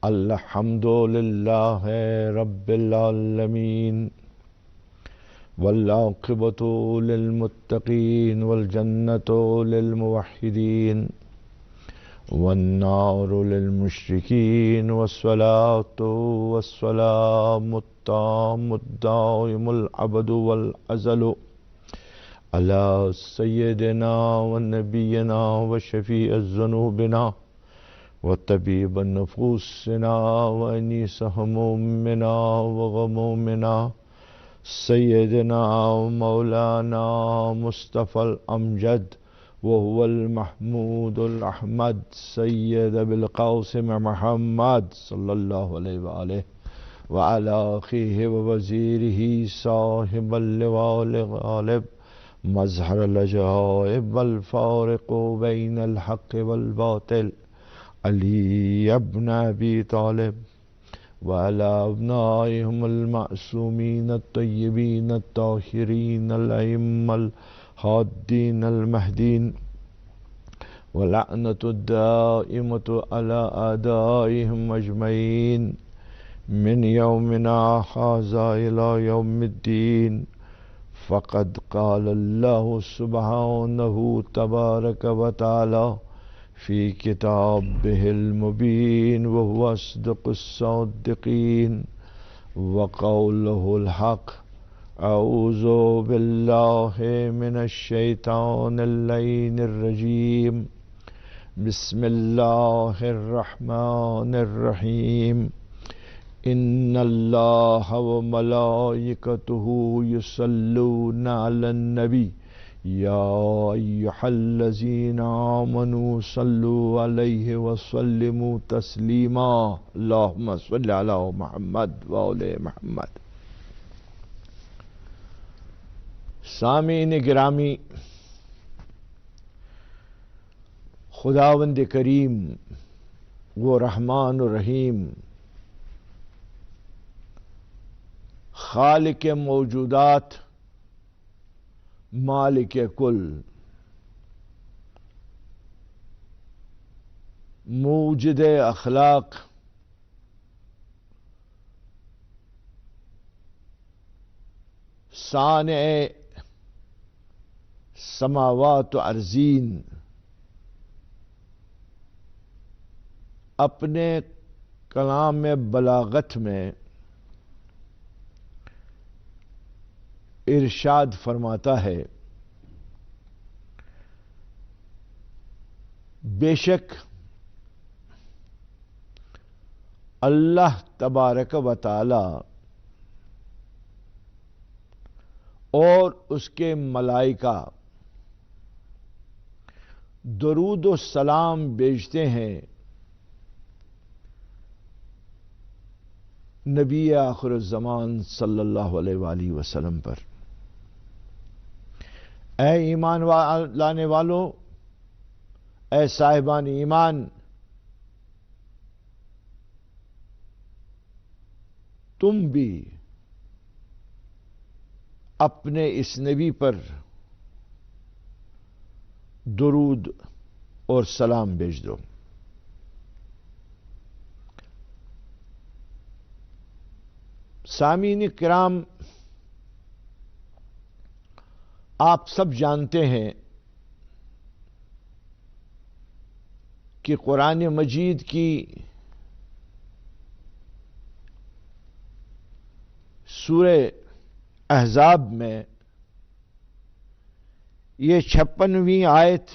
الحمد للہ رب العالمین والعاقبۃ للمتقین والجنۃ للموحدین والنار للمشرکین والصلاۃ والسلام التام الدائم الابد والازل علی سیدنا ونبینا وشفیع ذنوبنا وطبیب نفوسنا وانیس همومنا وغمومنا سیدنا مولانا مصطفی الامجد وهو المحمود الاحمد سید بالقاسم محمد صلی اللہ علیہ وآلہ وعلی اخیہ ووزیرہ صاحب اللواء الغالب مظہر العجائب والفارق بین الحق والباطل علی ابن ابی طالب وعلی ابنائهم المعصومین الطیبین الطاہرین الائمہ الہادین المہدین ولعنۃ الدائمۃ علی اعدائهم اجمعین من یومنا ھذا الی یوم الدین فقد قال اللہ سبحانہ تبارک و تعالی فی کتابہ المبین وہو اصدق الصادقین وقولہ الحق اعوذ باللہ من الشیطان اللعین الرجیم بسم اللہ الرحمن الرحیم ان اللہ وملائکتہ یصلون علی النبی یا ایہا الذین آمنوا صلوا علیہ وسلموا تسلیما اللہم صل علی محمد وآل محمد۔ سامعین گرامی، خداوند کریم وہ رحمان و رحیم، خالق موجودات، مالک کل، موجد اخلاق، صانع سماوات و ارضین، اپنے کلام بلاغت میں ارشاد فرماتا ہے، بے شک اللہ تبارک و تعالی اور اس کے ملائکہ درود و سلام بھیجتے ہیں نبی آخر الزمان صلی اللہ علیہ وآلہ وسلم پر۔ اے ایمان لانے والوں، اے صاحبان ایمان، تم بھی اپنے اس نبی پر درود اور سلام بھیج دو۔ سامعین کرام، آپ سب جانتے ہیں کہ قرآن مجید کی سورہ احزاب میں یہ 56ویں آیت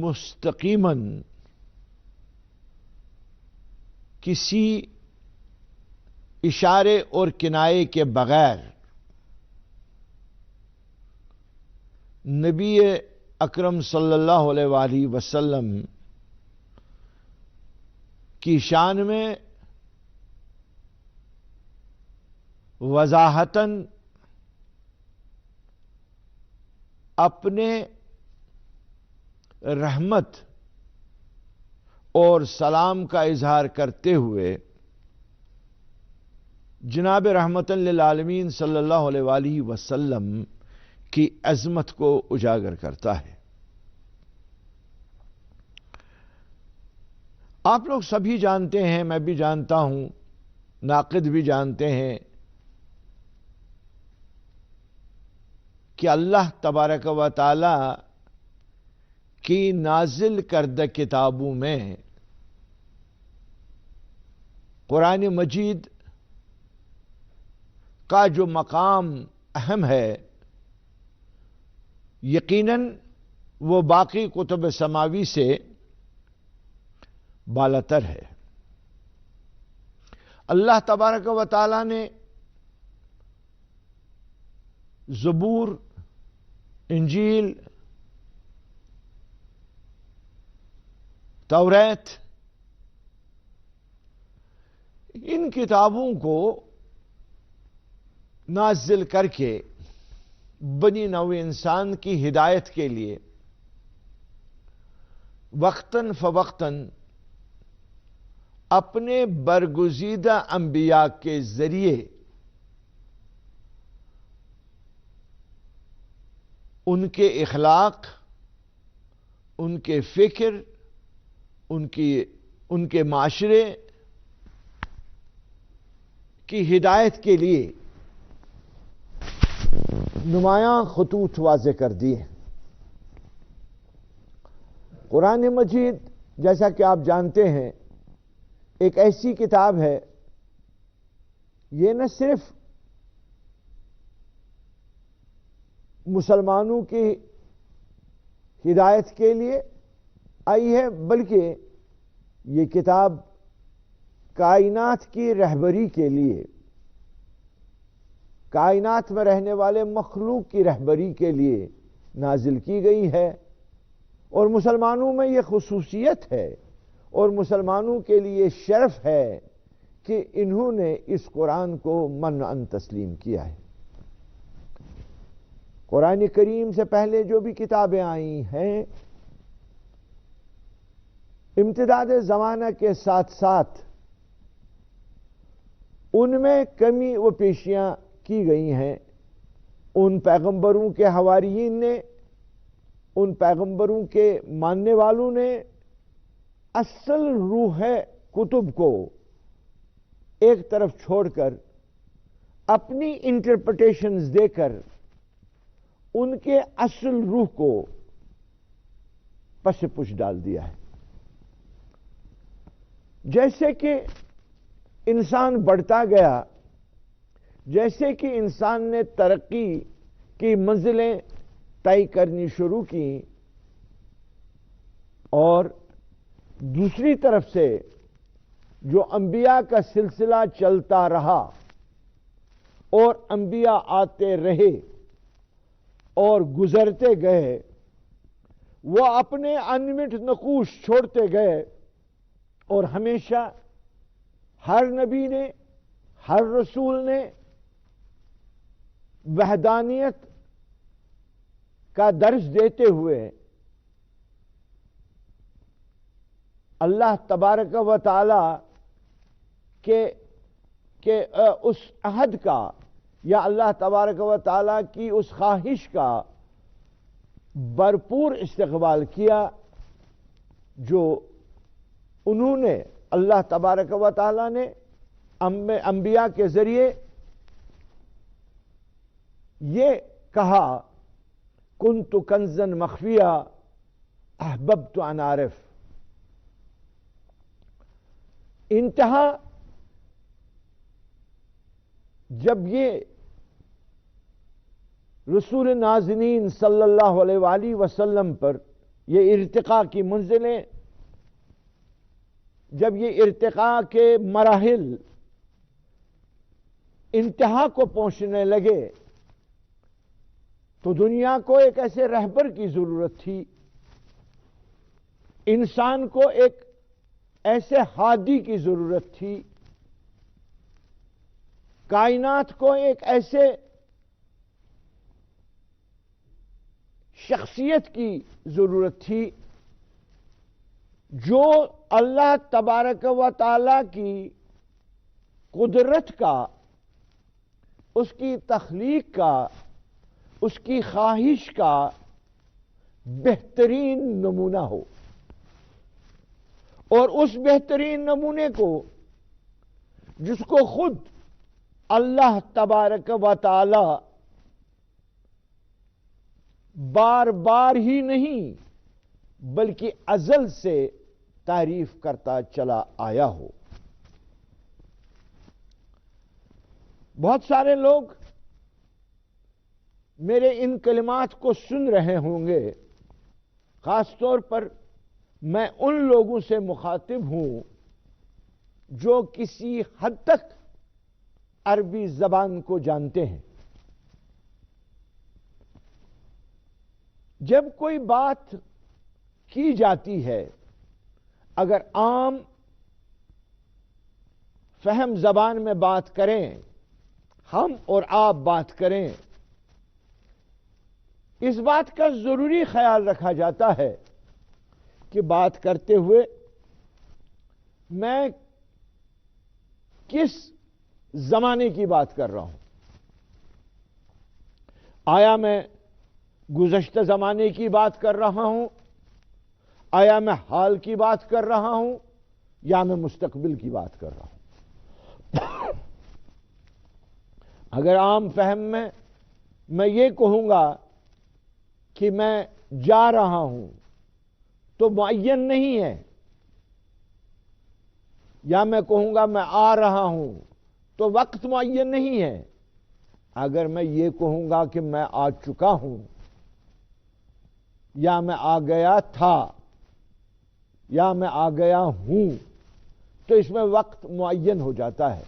مستقیماً کسی اشارے اور کنائے کے بغیر نبی اکرم صلی اللہ علیہ وآلہ وسلم کی شان میں وضاحتاً اپنے رحمت اور سلام کا اظہار کرتے ہوئے جناب رحمت للعالمین صلی اللہ علیہ وآلہ وسلم کی عظمت کو اجاگر کرتا ہے۔ آپ لوگ سبھی جانتے ہیں، میں بھی جانتا ہوں، ناقد بھی جانتے ہیں کہ اللہ تبارک و تعالی کی نازل کردہ کتابوں میں قرآن مجید کا جو مقام اہم ہے، یقیناً وہ باقی کتب سماوی سے بالاتر ہے۔ اللہ تبارک و تعالی نے زبور، انجیل، توریت، ان کتابوں کو نازل کر کے بنی نوع انسان کی ہدایت کے لیے وقتاً فوقتاً اپنے برگزیدہ انبیاء کے ذریعے ان کے اخلاق، ان کے فکر، ان کے معاشرے کی ہدایت کے لیے نمایاں خطوط واضح کر دیے۔ قرآن مجید جیسا کہ آپ جانتے ہیں ایک ایسی کتاب ہے، یہ نہ صرف مسلمانوں کی ہدایت کے لیے آئی ہے، بلکہ یہ کتاب کائنات کی رہبری کے لیے، کائنات میں رہنے والے مخلوق کی رہبری کے لیے نازل کی گئی ہے، اور مسلمانوں میں یہ خصوصیت ہے اور مسلمانوں کے لیے شرف ہے کہ انہوں نے اس قرآن کو منعاً تسلیم کیا ہے۔ قرآن کریم سے پہلے جو بھی کتابیں آئی ہیں، امتداد زمانہ کے ساتھ ساتھ ان میں کمی و پیشیاں کی گئی ہیں۔ ان پیغمبروں کے حواریین نے، ان پیغمبروں کے ماننے والوں نے اصل روح کتب کو ایک طرف چھوڑ کر اپنی انٹرپریٹیشنز دے کر ان کے اصل روح کو پس پش ڈال دیا ہے۔ جیسے کہ انسان بڑھتا گیا، جیسے کہ انسان نے ترقی کی منزلیں طے کرنی شروع کی، اور دوسری طرف سے جو انبیاء کا سلسلہ چلتا رہا اور انبیاء آتے رہے اور گزرتے گئے، وہ اپنے انمٹ نقوش چھوڑتے گئے، اور ہمیشہ ہر نبی نے، ہر رسول نے وحدانیت کا درس دیتے ہوئے اللہ تبارک و تعالی کے اس عہد کا یا اللہ تبارک و تعالی کی اس خواہش کا بھرپور استقبال کیا جو انہوں نے، اللہ تبارک و تعالی نے انبیاء کے ذریعے یہ کہا، کنت کنزا مخفیہ احببت ان اعرف۔ انتہا جب یہ رسول نازنین صلی اللہ علیہ وآلہ وسلم پر یہ ارتقاء کی منزلیں، جب یہ ارتقاء کے مراحل انتہا کو پہنچنے لگے، تو دنیا کو ایک ایسے رہبر کی ضرورت تھی، انسان کو ایک ایسے ہادی کی ضرورت تھی، کائنات کو ایک ایسے شخصیت کی ضرورت تھی جو اللہ تبارک و تعالی کی قدرت کا، اس کی تخلیق کا، اس کی خواہش کا بہترین نمونہ ہو، اور اس بہترین نمونے کو جس کو خود اللہ تبارک و تعالی بار بار ہی نہیں بلکہ ازل سے تعریف کرتا چلا آیا ہو۔ بہت سارے لوگ میرے ان کلمات کو سن رہے ہوں گے، خاص طور پر میں ان لوگوں سے مخاطب ہوں جو کسی حد تک عربی زبان کو جانتے ہیں۔ جب کوئی بات کی جاتی ہے، اگر عام فہم زبان میں بات کریں، ہم اور آپ بات کریں، اس بات کا ضروری خیال رکھا جاتا ہے کہ بات کرتے ہوئے میں کس زمانے کی بات کر رہا ہوں۔ آیا میں گزشتہ زمانے کی بات کر رہا ہوں، آیا میں حال کی بات کر رہا ہوں، یا میں مستقبل کی بات کر رہا ہوں۔ اگر عام فہم میں یہ کہوں گا کہ میں جا رہا ہوں تو معین نہیں ہے، یا میں کہوں گا میں آ رہا ہوں تو وقت معین نہیں ہے۔ اگر میں یہ کہوں گا کہ میں آ چکا ہوں یا میں آ گیا تھا یا میں آ گیا ہوں تو اس میں وقت معین ہو جاتا ہے۔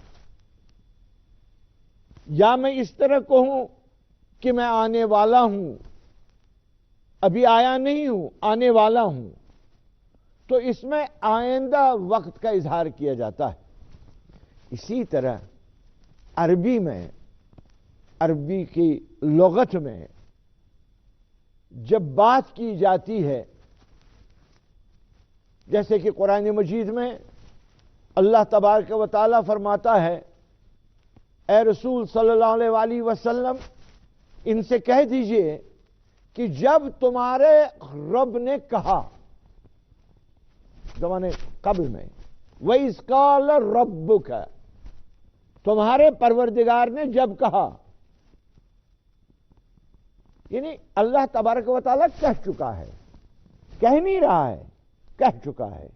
یا میں اس طرح کہوں کہ میں آنے والا ہوں، ابھی آیا نہیں ہوں، آنے والا ہوں، تو اس میں آئندہ وقت کا اظہار کیا جاتا ہے۔ اسی طرح عربی کی لغت میں جب بات کی جاتی ہے، جیسے کہ قرآن مجید میں اللہ تبارک و تعالیٰ فرماتا ہے، اے رسول صلی اللہ علیہ وسلم ان سے کہہ دیجئے کہ جب تمہارے رب نے کہا، زمانے قبل میں، وَإِذْ قَالَ رَبُّكَ، تمہارے پروردگار نے جب کہا، یعنی اللہ تبارک و تعالیٰ کہہ چکا ہے، کہہ نہیں رہا ہے، کہہ چکا ہے۔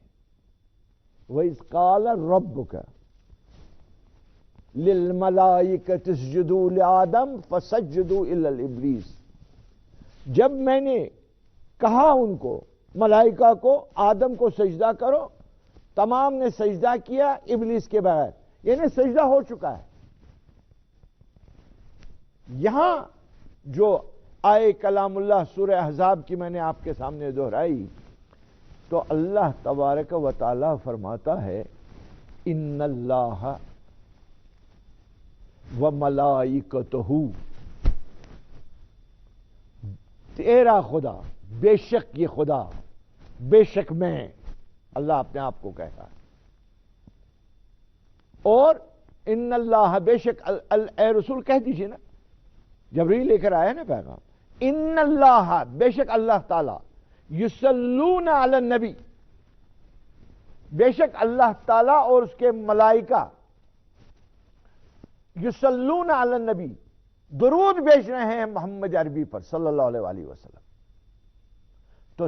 وَإِذْ قَالَ رَبُّكَ لِلْمَلَائِكَةِ اسْجُدُوا لِآدَمَ فَسَجَّدُوا إِلَّا الْإِبْلِيسَ، جب میں نے کہا ان کو، ملائکہ کو، آدم کو سجدہ کرو، تمام نے سجدہ کیا ابلیس کے بغیر، یعنی سجدہ ہو چکا ہے۔ یہاں جو آئے کلام اللہ سورہ احزاب کی میں نے آپ کے سامنے دہرائی، تو اللہ تبارک و تعالی فرماتا ہے، ان اللہ و ملائکتہ، تیرا خدا، بے شک یہ خدا، بے شک میں، اللہ اپنے آپ کو کہتا ہے۔ اور ان اللہ، بے شک، اے رسول کہہ دیجئے نا، جبریل لے کر آیا نا پیغام، ان اللہ، بے شک اللہ تعالی، یصلون علی النبی، بے شک اللہ تعالی اور اس کے ملائکہ، یصلون علی النبی، درود بھیج رہے ہیں محمد عربی پر صلی اللہ علیہ وسلم۔ تو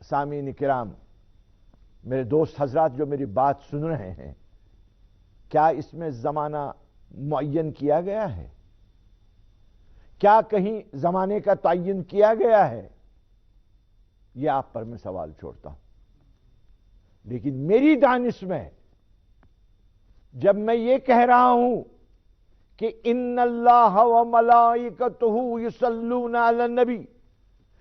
سامعین کرام، میرے دوست حضرات جو میری بات سن رہے ہیں، کیا اس میں زمانہ معین کیا گیا ہے؟ کیا کہیں زمانے کا تعین کیا گیا ہے؟ یہ آپ پر میں سوال چھوڑتا ہوں۔ لیکن میری دانش میں جب میں یہ کہہ رہا ہوں کہ ان اللہ و ملائکتہ یصلون علی النبی،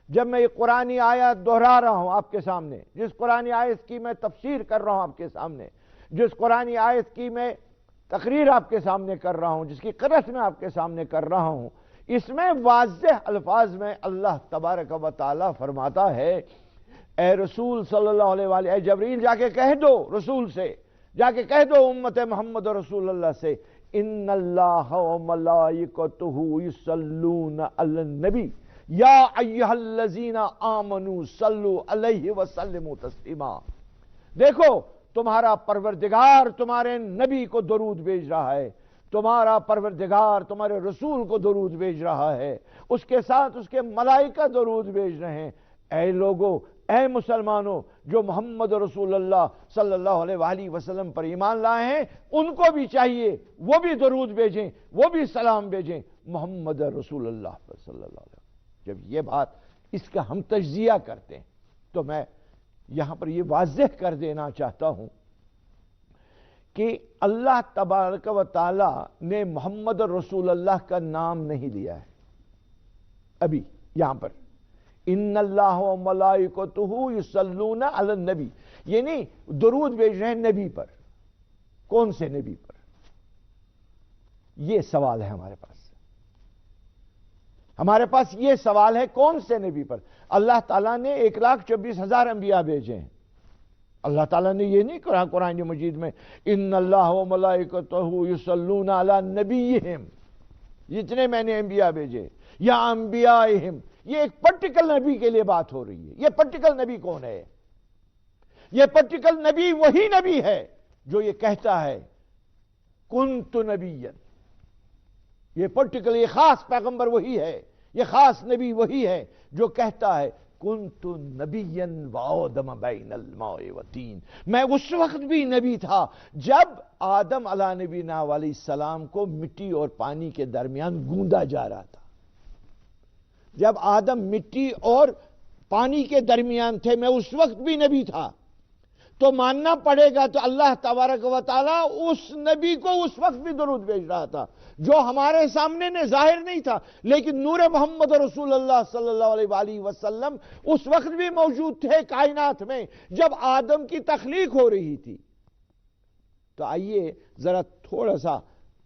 جب میں یہ قرآنی آیت دہرا رہا ہوں آپ کے سامنے، جس قرآنی آیت کی میں تفسیر کر رہا ہوں آپ کے سامنے، جس قرآنی آیت کی میں تقریر آپ کے سامنے کر رہا ہوں، جس کی قرأت میں آپ کے سامنے کر رہا ہوں، اس میں واضح الفاظ میں اللہ تبارک و تعالی فرماتا ہے، اے رسول صلی اللہ علیہ وآلہ، اے جبریل جا کے کہہ دو رسول سے، جا کے کہہ دو امت محمد رسول اللہ سے، ان اللہ و ملائکتہ یصلون علی النبی یا ایھا الذین آمنوا صلوا علیہ وسلموا تسلیما، دیکھو تمہارا پروردگار تمہارے نبی کو درود بھیج رہا ہے، تمہارا پروردگار تمہارے رسول کو درود بھیج رہا ہے، اس کے ساتھ اس کے ملائکہ درود بھیج رہے ہیں۔ اے لوگوں، اے مسلمانوں، جو محمد رسول اللہ صلی اللہ علیہ وآلہ وسلم پر ایمان لائے ہیں، ان کو بھی چاہیے وہ بھی درود بھیجیں، وہ بھی سلام بھیجیں محمد رسول اللہ پر صلی اللہ علیہ وسلم۔ جب یہ بات اس کا ہم تجزیہ کرتے ہیں تو میں یہاں پر یہ واضح کر دینا چاہتا ہوں کہ اللہ تبارک و تعالی نے محمد رسول اللہ کا نام نہیں لیا ہے ابھی یہاں پر۔ ان اللہ و ملائکتہ یصلون علی النبی، یعنی درود بھیج رہے ہیں نبی پر۔ کون سے نبی پر؟ یہ سوال ہے ہمارے پاس۔ ہمارے پاس یہ سوال ہے کون سے نبی پر؟ اللہ تعالیٰ نے 1,24,000 انبیاء بھیجے ہیں۔ اللہ تعالیٰ نے یہ نہیں کہا قرآن مجید میں ان اللہ و ملائکتہ یصلون علی نبیہم، جتنے میں نے انبیاء بھیجے، یا انبیائہم، یہ ایک پرٹیکل نبی کے لیے بات ہو رہی ہے۔ یہ پرٹیکل نبی کون ہے؟ یہ پرٹیکل نبی وہی نبی ہے جو یہ کہتا ہے کنت نبیا۔ یہ پرٹیکل، یہ خاص پیغمبر وہی ہے، یہ خاص نبی وہی ہے جو کہتا ہے کنت نبیا وآدم بین الماء والطین۔ میں اس وقت بھی نبی تھا جب آدم علیہ نبینا علیہ السلام کو مٹی اور پانی کے درمیان گوندا جا رہا تھا۔ جب آدم مٹی اور پانی کے درمیان تھے میں اس وقت بھی نبی تھا۔ تو ماننا پڑے گا تو اللہ تبارک و تعالیٰ اس نبی کو اس وقت بھی درود بھیج رہا تھا جو ہمارے سامنے نے ظاہر نہیں تھا، لیکن نور محمد رسول اللہ صلی اللہ علیہ وآلہ وسلم اس وقت بھی موجود تھے کائنات میں جب آدم کی تخلیق ہو رہی تھی۔ تو آئیے ذرا تھوڑا سا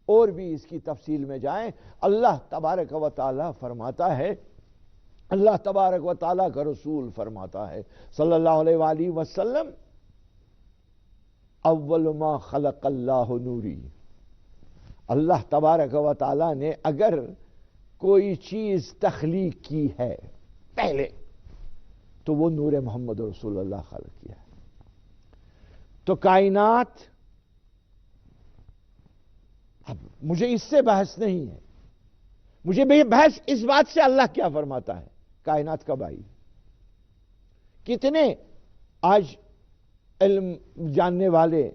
اور بھی اس کی تفصیل میں جائیں۔ اللہ تبارک و تعالیٰ فرماتا ہے، اللہ تبارک و تعالیٰ کا رسول فرماتا ہے صلی اللہ علیہ وآلہ وسلم، اول ما خلق اللہ نوری۔ اللہ تبارک و تعالیٰ نے اگر کوئی چیز تخلیق کی ہے پہلے تو وہ نور محمد رسول اللہ خلق کیا ہے۔ تو کائنات، اب مجھے اس سے بحث نہیں ہے، مجھے بحث اس بات سے اللہ کیا فرماتا ہے کائنات کب آئی۔ کتنے آج علم جاننے والے،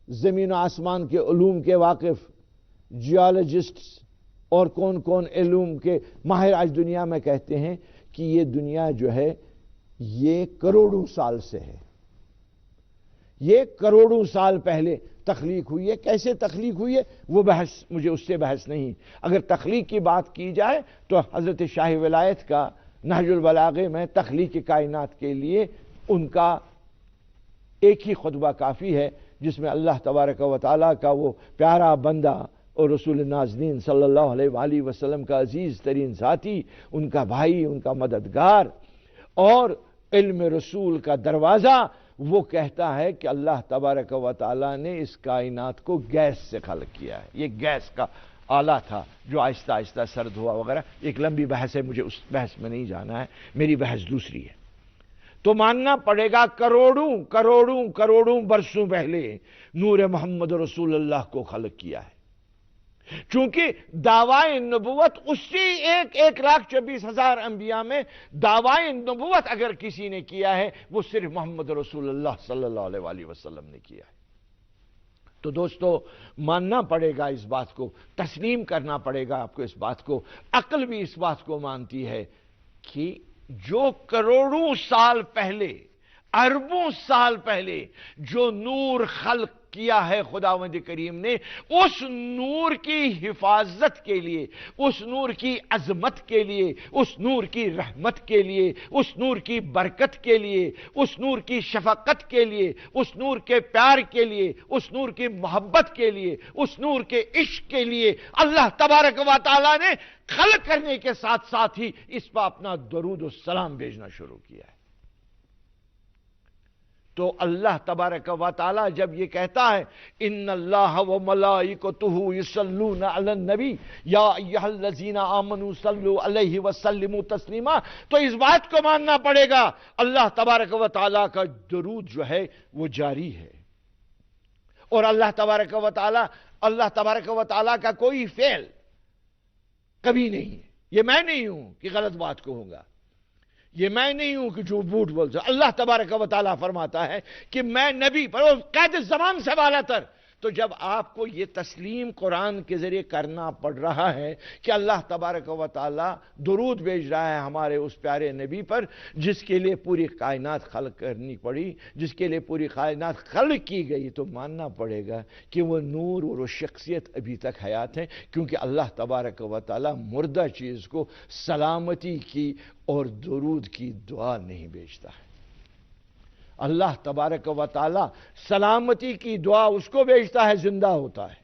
زمین و آسمان کے علوم کے واقف، جیولوجسٹس اور کون کون علوم کے ماہر آج دنیا میں کہتے ہیں کہ یہ دنیا جو ہے یہ کروڑوں سال سے ہے، یہ کروڑوں سال پہلے تخلیق ہوئی ہے۔ کیسے تخلیق ہوئی ہے وہ بحث، مجھے اس سے بحث نہیں۔ اگر تخلیق کی بات کی جائے تو حضرت شاہ ولایت کا نہج البلاغہ میں تخلیق کائنات کے لیے ان کا ایک ہی خطبہ کافی ہے، جس میں اللہ تبارک و تعالیٰ کا وہ پیارا بندہ اور رسول نازنین صلی اللہ علیہ وآلہ وسلم کا عزیز ترین ذاتی، ان کا بھائی، ان کا مددگار اور علم رسول کا دروازہ، وہ کہتا ہے کہ اللہ تبارک و تعالیٰ نے اس کائنات کو گیس سے خلق کیا ہے۔ یہ گیس کا آلہ تھا جو آہستہ آہستہ سرد ہوا وغیرہ، ایک لمبی بحث ہے، مجھے اس بحث میں نہیں جانا ہے، میری بحث دوسری ہے۔ تو ماننا پڑے گا کروڑوں کروڑوں کروڑوں برسوں پہلے نور محمد رسول اللہ کو خلق کیا ہے۔ چونکہ دعوی نبوت اسی 1,24,000 انبیاء میں دعوی نبوت اگر کسی نے کیا ہے وہ صرف محمد رسول اللہ صلی اللہ علیہ وآلہ وسلم نے کیا ہے۔ تو دوستو ماننا پڑے گا اس بات کو، تسلیم کرنا پڑے گا آپ کو اس بات کو، عقل بھی اس بات کو مانتی ہے کہ جو کروڑوں سال پہلے، اربوں سال پہلے جو نور خلق کیا ہے خداوند کریم نے، اس نور کی حفاظت کے لیے، اس نور کی عظمت کے لیے، اس نور کی رحمت کے لیے، اس نور کی برکت کے لیے، اس نور کی شفقت کے لیے، اس نور کے پیار کے لیے، اس نور کی محبت کے لیے، اس نور کے عشق کے لیے اللہ تبارک و تعالی نے خلق کرنے کے ساتھ ساتھ ہی اس پر اپنا درود و سلام بھیجنا شروع کیا ہے۔ تو اللہ تبارک و تعالی جب یہ کہتا ہے ان اللہ و ملائکتہ یصلون علی النبی یا ایھا الذین آمنوا صلوا علیہ وسلموا تسلیما، تو اس بات کو ماننا پڑے گا اللہ تبارک و تعالی کا درود جو ہے وہ جاری ہے، اور اللہ تبارک و تعالی کا کوئی فعل کبھی نہیں ہے۔ یہ میں نہیں ہوں کہ غلط بات کہوں گا، یہ میں نہیں ہوں کہ جو جھوٹ بول سکتا، اللہ تبارک و تعالیٰ فرماتا ہے کہ میں نبی پر قید زمان سے بالا تر۔ تو جب آپ کو یہ تسلیم قرآن کے ذریعے کرنا پڑ رہا ہے کہ اللہ تبارک و تعالیٰ درود بھیج رہا ہے ہمارے اس پیارے نبی پر جس کے لیے پوری کائنات خلق کرنی پڑی، جس کے لیے پوری کائنات خلق کی گئی، تو ماننا پڑے گا کہ وہ نور اور وہ شخصیت ابھی تک حیات ہے، کیونکہ اللہ تبارک و تعالیٰ مردہ چیز کو سلامتی کی اور درود کی دعا نہیں بھیجتا ہے۔ اللہ تبارک و تعالی سلامتی کی دعا اس کو بھیجتا ہے زندہ ہوتا ہے،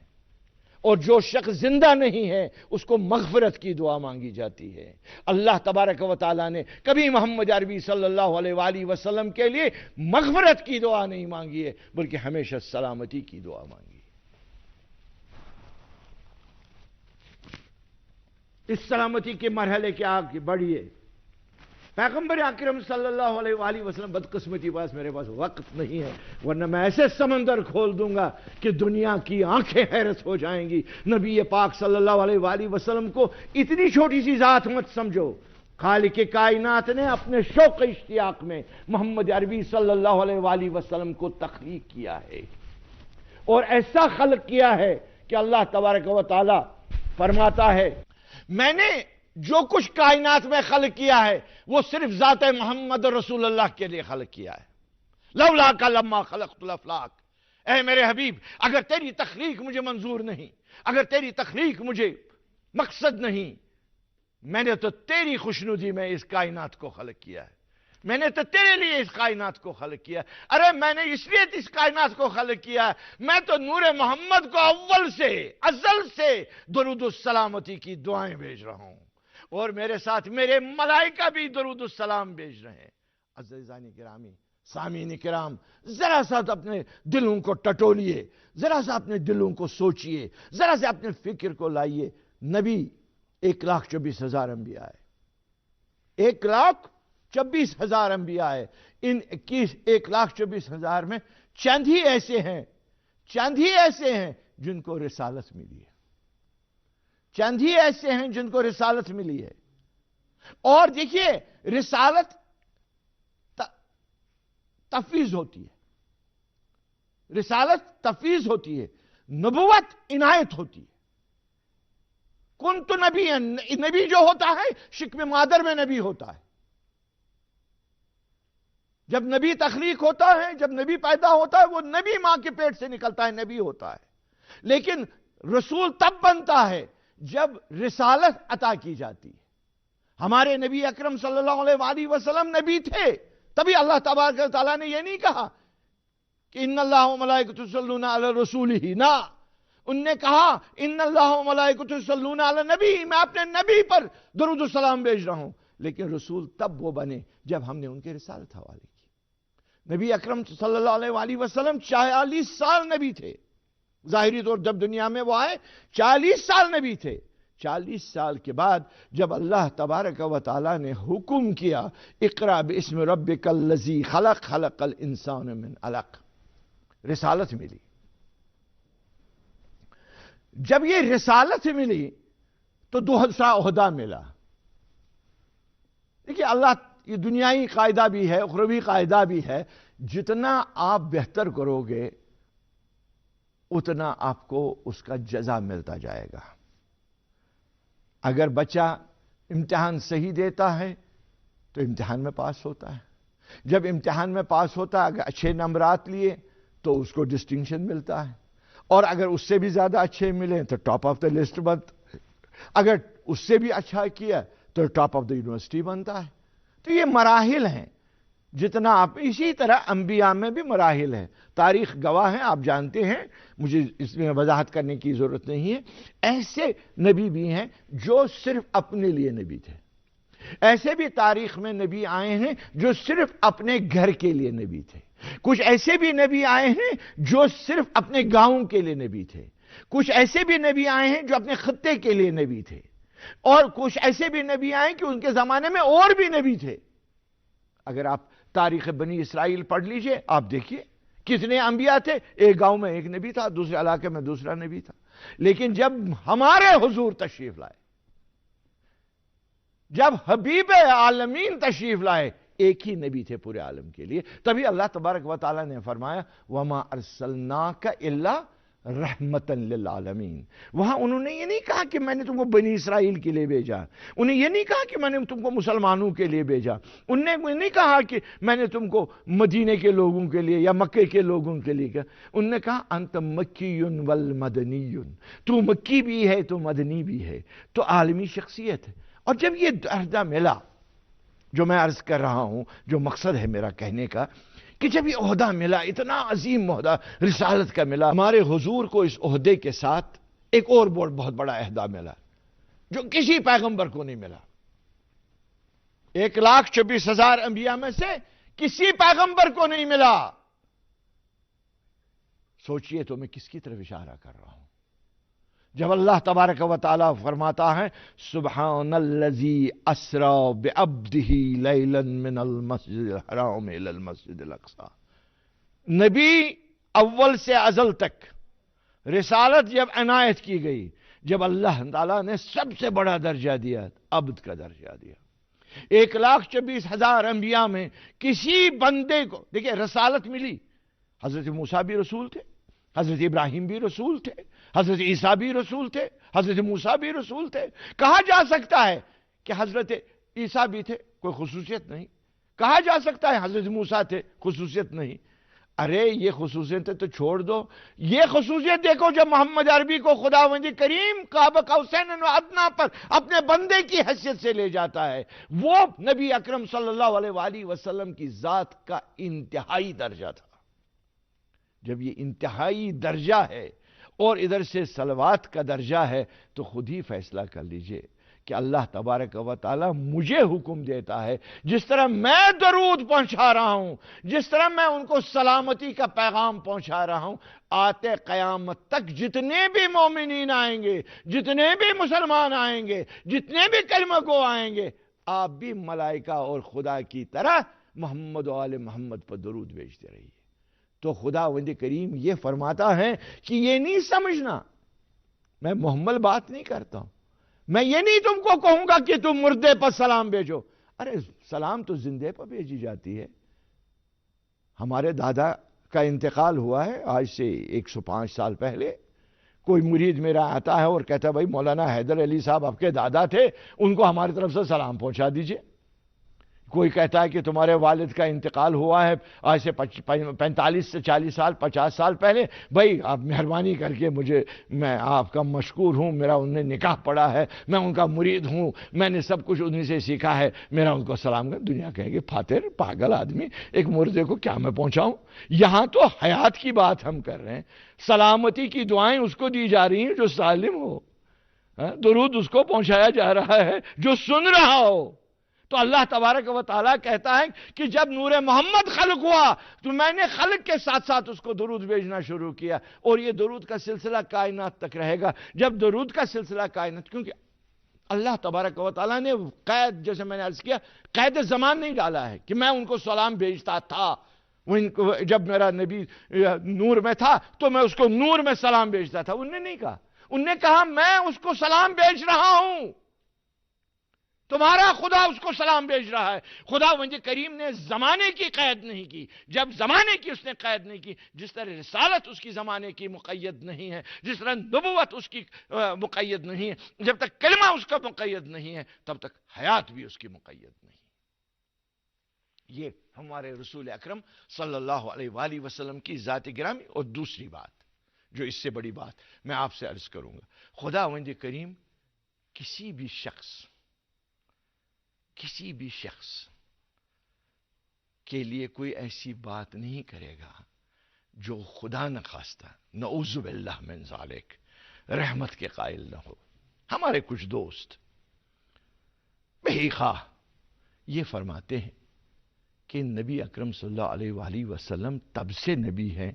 اور جو شخص زندہ نہیں ہے اس کو مغفرت کی دعا مانگی جاتی ہے۔ اللہ تبارک و تعالی نے کبھی محمد عربی صلی اللہ علیہ وآلہ وسلم کے لیے مغفرت کی دعا نہیں مانگی ہے، بلکہ ہمیشہ سلامتی کی دعا مانگی ہے۔ اس سلامتی کے مرحلے کے آگے بڑھیے۔ پیغمبر اکرم صلی اللہ علیہ وآلہ وسلم، بدقسمتی میرے پاس وقت نہیں ہے، ورنہ میں ایسے سمندر کھول دوں گا کہ دنیا کی آنکھیں حیرت ہو جائیں گی۔ نبی پاک صلی اللہ علیہ وآلہ وسلم کو اتنی چھوٹی سی ذات مت سمجھو۔ خالق کائنات نے اپنے شوق اشتیاق میں محمد عربی صلی اللہ علیہ وآلہ وسلم کو تخلیق کیا ہے، اور ایسا خلق کیا ہے کہ اللہ تبارک و تعالی فرماتا ہے میں نے جو کچھ کائنات میں خلق کیا ہے وہ صرف ذات محمد رسول اللہ کے لیے خلق کیا ہے۔ لولاک لما خلقت الافلاک، اے میرے حبیب اگر تیری تخلیق مجھے منظور نہیں، اگر تیری تخلیق مجھے مقصد نہیں، میں نے تو تیری خوشنودی میں اس کائنات کو خلق کیا ہے، میں نے تو تیرے لیے اس کائنات کو خلق کیا ہے۔ ارے میں نے اس لیے اس کائنات کو خلق کیا ہے، میں تو نور محمد کو اول سے ازل سے درود السلامتی کی دعائیں بھیج رہا ہوں، اور میرے ساتھ میرے ملائکہ بھی درود السلام بھیج رہے ہیں۔ عزیزان گرامی، سامعین کرام، ذرا سا اپنے دلوں کو ٹٹولیے، ذرا سا اپنے دلوں کو سوچئے، ذرا سا اپنے فکر کو لائیے۔ نبی 1,24,000 انبیاء ہے، 1,24,000 انبیاء ہے۔ ان 1,24,000 میں چند ہی ایسے ہیں جن کو رسالت ملی ہے، چند ہی ایسے ہیں جن کو رسالت ملی ہے۔ اور دیکھیے، رسالت تفویض ہوتی ہے، رسالت تفویض ہوتی ہے، نبوت عنایت ہوتی ہے۔ کنت نبی، نبی جو ہوتا ہے شکم مادر میں نبی ہوتا ہے۔ جب نبی تخلیق ہوتا ہے، جب نبی پیدا ہوتا ہے، وہ نبی ماں کے پیٹ سے نکلتا ہے، نبی ہوتا ہے۔ لیکن رسول تب بنتا ہے جب رسالت عطا کی جاتی ہے۔ ہمارے نبی اکرم صلی اللہ علیہ وآلہ وسلم نبی تھے، تبھی اللہ تبارک و تعالیٰ نے یہ نہیں کہا کہ ان اللہ و ملائکۃ یصلون علی رسولہ، نہ، ان نے کہا ان اللہ و ملائکۃ یصلون علی نبی، میں اپنے نبی پر درود السلام بھیج رہا ہوں۔ لیکن رسول تب وہ بنے جب ہم نے ان کے رسالت حوالے کی۔ نبی اکرم صلی اللہ علیہ وآلہ وسلم 40 سال نبی تھے، ظاہری طور جب دنیا میں وہ آئے 40 سال نبی تھے۔ 40 سال کے بعد جب اللہ تبارک و تعالی نے حکم کیا اقرأ باسم ربک الذی خلق، خلق الانسان من علق، رسالت ملی۔ جب یہ رسالت ملی تو دوسرا عہدہ ملا۔ دیکھیے، اللہ یہ دنیائی قاعدہ بھی ہے، اخروی قاعدہ بھی ہے، جتنا آپ بہتر کرو گے اتنا آپ کو اس کا جزا ملتا جائے گا۔ اگر بچہ امتحان صحیح دیتا ہے تو امتحان میں پاس ہوتا ہے، جب امتحان میں پاس ہوتا ہے اگر اچھے نمبرات لیے تو اس کو ڈسٹنکشن ملتا ہے، اور اگر اس سے بھی زیادہ اچھے ملیں تو ٹاپ آف دا لسٹ بنتا، اگر اس سے بھی اچھا کیا تو ٹاپ آف دا یونیورسٹی بنتا ہے۔ تو یہ مراحل ہیں، جتنا آپ، اسی طرح انبیاء میں بھی مراحل ہیں، تاریخ گواہ ہیں، آپ جانتے ہیں، مجھے اس میں وضاحت کرنے کی ضرورت نہیں ہے۔ ایسے نبی بھی ہیں جو صرف اپنے لیے نبی تھے، ایسے بھی تاریخ میں نبی آئے ہیں جو صرف اپنے گھر کے لیے نبی تھے، کچھ ایسے بھی نبی آئے ہیں جو صرف اپنے گاؤں کے لیے نبی تھے، کچھ ایسے بھی نبی آئے ہیں جو اپنے خطے کے لیے نبی تھے، اور کچھ ایسے بھی نبی آئے کہ ان کے زمانے میں اور بھی نبی تھے۔ اگر آپ تاریخ بنی اسرائیل پڑھ لیجئے، آپ دیکھیے کتنے انبیاء تھے، ایک گاؤں میں ایک نبی تھا، دوسرے علاقے میں دوسرا نبی تھا، لیکن جب ہمارے حضور تشریف لائے، جب حبیب عالمین تشریف لائے، ایک ہی نبی تھے پورے عالم کے لیے، تبھی اللہ تبارک و تعالیٰ نے فرمایا وَمَا أَرْسَلْنَاكَ إِلَّا رحمتاً للعالمین۔ وہاں انہوں نے یہ نہیں کہا کہ میں نے تم کو بنی اسرائیل کے لیے بھیجا، انہیں یہ نہیں کہا کہ میں نے تم کو مسلمانوں کے لیے بھیجا، انہوں نے نہیں کہا کہ میں نے تم کو مدینے کے لوگوں کے لیے یا مکے کے لوگوں کے لیے کہا، انہوں نے کہا انت مکی والمدنی، تو مکی بھی ہے تو مدنی بھی ہے، تو عالمی شخصیت ہے۔ اور جب یہ عہدہ ملا، جو میں عرض کر رہا ہوں، جو مقصد ہے میرا کہنے کا، کہ جب یہ عہدہ ملا، اتنا عظیم عہدہ رسالت کا ملا، ہمارے حضور کو اس عہدے کے ساتھ ایک اور بہت بڑا عہدہ ملا جو کسی پیغمبر کو نہیں ملا۔ 1,24,000 انبیاء میں سے کسی پیغمبر کو نہیں ملا۔ سوچئے تو میں کس کی طرف اشارہ کر رہا ہوں؟ جب اللہ تبارک و تعالی فرماتا ہے سبحان الذی اسری بعبدہ لیلا من المسجد الحرام الی المسجد الاقصی، نبی اول سے ازل تک رسالت جب عنایت کی گئی، جب اللہ تعالیٰ نے سب سے بڑا درجہ دیا، عبد کا درجہ دیا، 1,24,000 انبیاء میں کسی بندے کو، دیکھیں رسالت ملی، حضرت موسیٰ بھی رسول تھے، حضرت ابراہیم بھی رسول تھے، حضرت عیسیٰ بھی رسول تھے، حضرت موسیٰ بھی رسول تھے۔ کہا جا سکتا ہے کہ حضرت عیسیٰ بھی تھے، کوئی خصوصیت نہیں۔ کہا جا سکتا ہے حضرت موسیٰ تھے، خصوصیت نہیں۔ ارے یہ خصوصیت تو چھوڑ دو، یہ خصوصیت دیکھو جب محمد عربی کو خداوند کریم قاب قوسین و ادنیٰ پر اپنے بندے کی حیثیت سے لے جاتا ہے، وہ نبی اکرم صلی اللہ علیہ وآلہ وسلم کی ذات کا انتہائی درجہ تھا۔ جب یہ انتہائی درجہ ہے اور ادھر سے صلوات کا درجہ ہے، تو خود ہی فیصلہ کر لیجئے کہ اللہ تبارک و تعالی مجھے حکم دیتا ہے، جس طرح میں درود پہنچا رہا ہوں، جس طرح میں ان کو سلامتی کا پیغام پہنچا رہا ہوں، آتے قیامت تک جتنے بھی مومنین آئیں گے، جتنے بھی مسلمان آئیں گے، جتنے بھی کلمہ گو آئیں گے، آپ بھی ملائکہ اور خدا کی طرح محمد و آل محمد پر درود بھیجتے رہیے۔ تو خداوند کریم یہ فرماتا ہے کہ یہ نہیں سمجھنا، میں محمل بات نہیں کرتا ہوں، میں یہ نہیں تم کو کہوں گا کہ تم مردے پر سلام بھیجو۔ ارے سلام تو زندے پر بھیجی جاتی ہے۔ ہمارے دادا کا انتقال ہوا ہے آج سے 105 سال پہلے، کوئی مرید میرا آتا ہے اور کہتا ہے بھائی مولانا حیدر علی صاحب آپ کے دادا تھے، ان کو ہماری طرف سے سلام پہنچا دیجئے۔ کوئی کہتا ہے کہ تمہارے والد کا انتقال ہوا ہے آج سے 45 سے 40 سال 50 سال پہلے، بھائی آپ مہربانی کر کے میں آپ کا مشکور ہوں، میرا انہیں نکاح پڑا ہے، میں ان کا مرید ہوں، میں نے سب کچھ انہیں سے سیکھا ہے، میرا ان کو سلام کر۔ دنیا کہے گی فاتر پاگل آدمی، ایک مردے کو کیا میں پہنچاؤں؟ یہاں تو حیات کی بات ہم کر رہے ہیں، سلامتی کی دعائیں اس کو دی جا رہی ہیں جو سالم ہو، درود اس کو پہنچایا جا رہا ہے جو سن رہا ہو۔ تو اللہ تبارک و تعالیٰ کہتا ہے کہ جب نور محمد خلق ہوا تو میں نے خلق کے ساتھ ساتھ اس کو درود بھیجنا شروع کیا، اور یہ درود کا سلسلہ کائنات تک رہے گا۔ جب درود کا سلسلہ کائنات، کیونکہ اللہ تبارک و تعالیٰ نے قید، جیسے میں نے عرض کیا، قید زمان نہیں ڈالا ہے کہ میں ان کو سلام بھیجتا تھا، جب میرا نبی نور میں تھا تو میں اس کو نور میں سلام بھیجتا تھا، انہوں نے نہیں کہا، انہوں نے کہا میں اس کو سلام بھیج رہا ہوں، تمہارا خدا اس کو سلام بھیج رہا ہے۔ خداوند کریم نے زمانے کی قید نہیں کی، جب زمانے کی اس نے قید نہیں کی، جس طرح رسالت اس کی زمانے کی مقید نہیں ہے، جس طرح نبوت اس کی مقید نہیں ہے، جب تک کلمہ اس کا مقید نہیں ہے تب تک حیات بھی اس کی مقید نہیں۔ یہ ہمارے رسول اکرم صلی اللہ علیہ وآلہ وسلم کی ذات گرامی۔ اور دوسری بات جو اس سے بڑی بات میں آپ سے عرض کروں گا، خداوند کریم کسی بھی شخص کے لیے کوئی ایسی بات نہیں کرے گا جو خدا نخواستہ، نعوذ باللہ من ذالک، رحمت کے قائل نہ ہو۔ ہمارے کچھ دوست بہی خواہ یہ فرماتے ہیں کہ نبی اکرم صلی اللہ علیہ وآلہ وسلم تب سے نبی ہیں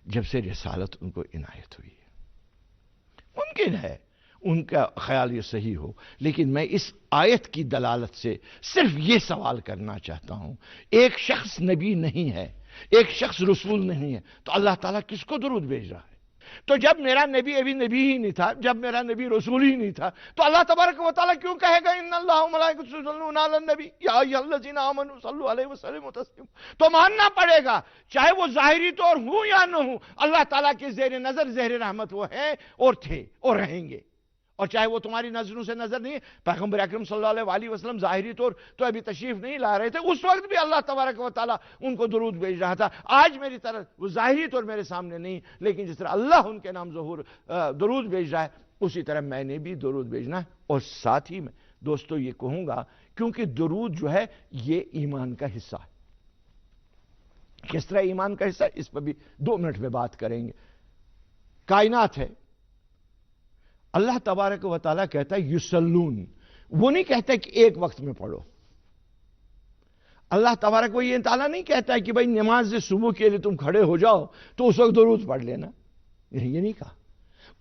جب سے رسالت ان کو عنایت ہوئی ہے۔ ممکن ہے ان کا خیال یہ صحیح ہو، لیکن میں اس آیت کی دلالت سے صرف یہ سوال کرنا چاہتا ہوں، ایک شخص نبی نہیں ہے، ایک شخص رسول نہیں ہے، تو اللہ تعالیٰ کس کو درود بھیج رہا ہے؟ تو جب میرا نبی ابھی نبی ہی نہیں تھا، جب میرا نبی رسول ہی نہیں تھا، تو اللہ تبارک و تعالیٰ کیوں کہے گا ان اللہ و ملائکتہ یصلون علی النبی یا ایھا الذین آمنوا صلوا علیہ وسلم تسلیما؟ تو ماننا پڑے گا، چاہے وہ ظاہری طور ہوں یا نہ ہوں، اللہ تعالیٰ کے زیر نظر زہر رحمت وہ ہیں اور تھے اور رہیں گے، اور چاہے وہ تمہاری نظروں سے نظر نہیں ہے۔ پیغمبر اکرم صلی اللہ علیہ وسلم ظاہری طور تو ابھی تشریف نہیں لا رہے تھے، اس وقت بھی اللہ تبارک و تعالیٰ ان کو درود بھیج رہا تھا۔ آج میری طرف وہ ظاہری طور میرے سامنے نہیں، لیکن جس طرح اللہ ان کے نام ظہور درود بھیج رہا ہے، اسی طرح میں نے بھی درود بھیجنا ہے۔ اور ساتھ ہی میں دوستو یہ کہوں گا، کیونکہ درود جو ہے یہ ایمان کا حصہ ہے۔ کس طرح ایمان کا حصہ ہے، اس پر بھی 2 منٹ میں بات کریں گے۔ کائنات ہے، اللہ تبارک و تعالیٰ کہتا ہے یصلون، وہ نہیں کہتا کہ ایک وقت میں پڑھو۔ اللہ تبارک و تعالیٰ نہیں کہتا ہے کہ بھائی نماز صبح کے لیے تم کھڑے ہو جاؤ تو اس وقت درود پڑھ لینا، یہ نہیں کہا۔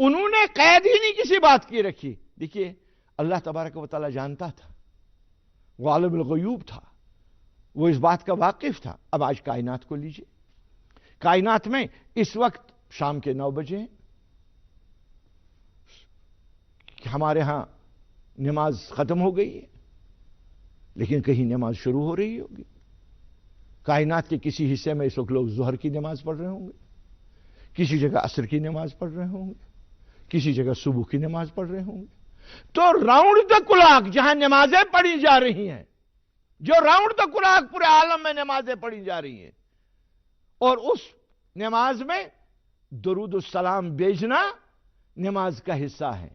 انہوں نے قید ہی نہیں کسی بات کی رکھی۔ دیکھیے اللہ تبارک و تعالیٰ جانتا تھا، وہ عالم الغیوب تھا، وہ اس بات کا واقف تھا۔ اب آج کائنات کو لیجئے، کائنات میں اس وقت شام کے 9 بجے ہیں، ہمارے ہاں نماز ختم ہو گئی ہے، لیکن کہیں نماز شروع ہو رہی ہوگی۔ کائنات کے کسی حصے میں اس وقت لوگ ظہر کی نماز پڑھ رہے ہوں گے، کسی جگہ عصر کی نماز پڑھ رہے ہوں گے، کسی جگہ صبح کی نماز پڑھ رہے ہوں گے۔ تو راؤنڈ دا کلاک جہاں نمازیں پڑھی جا رہی ہیں، جو راؤنڈ دا کلاک پورے عالم میں نمازیں پڑھی جا رہی ہیں، اور اس نماز میں درود السلام بھیجنا نماز کا حصہ ہے۔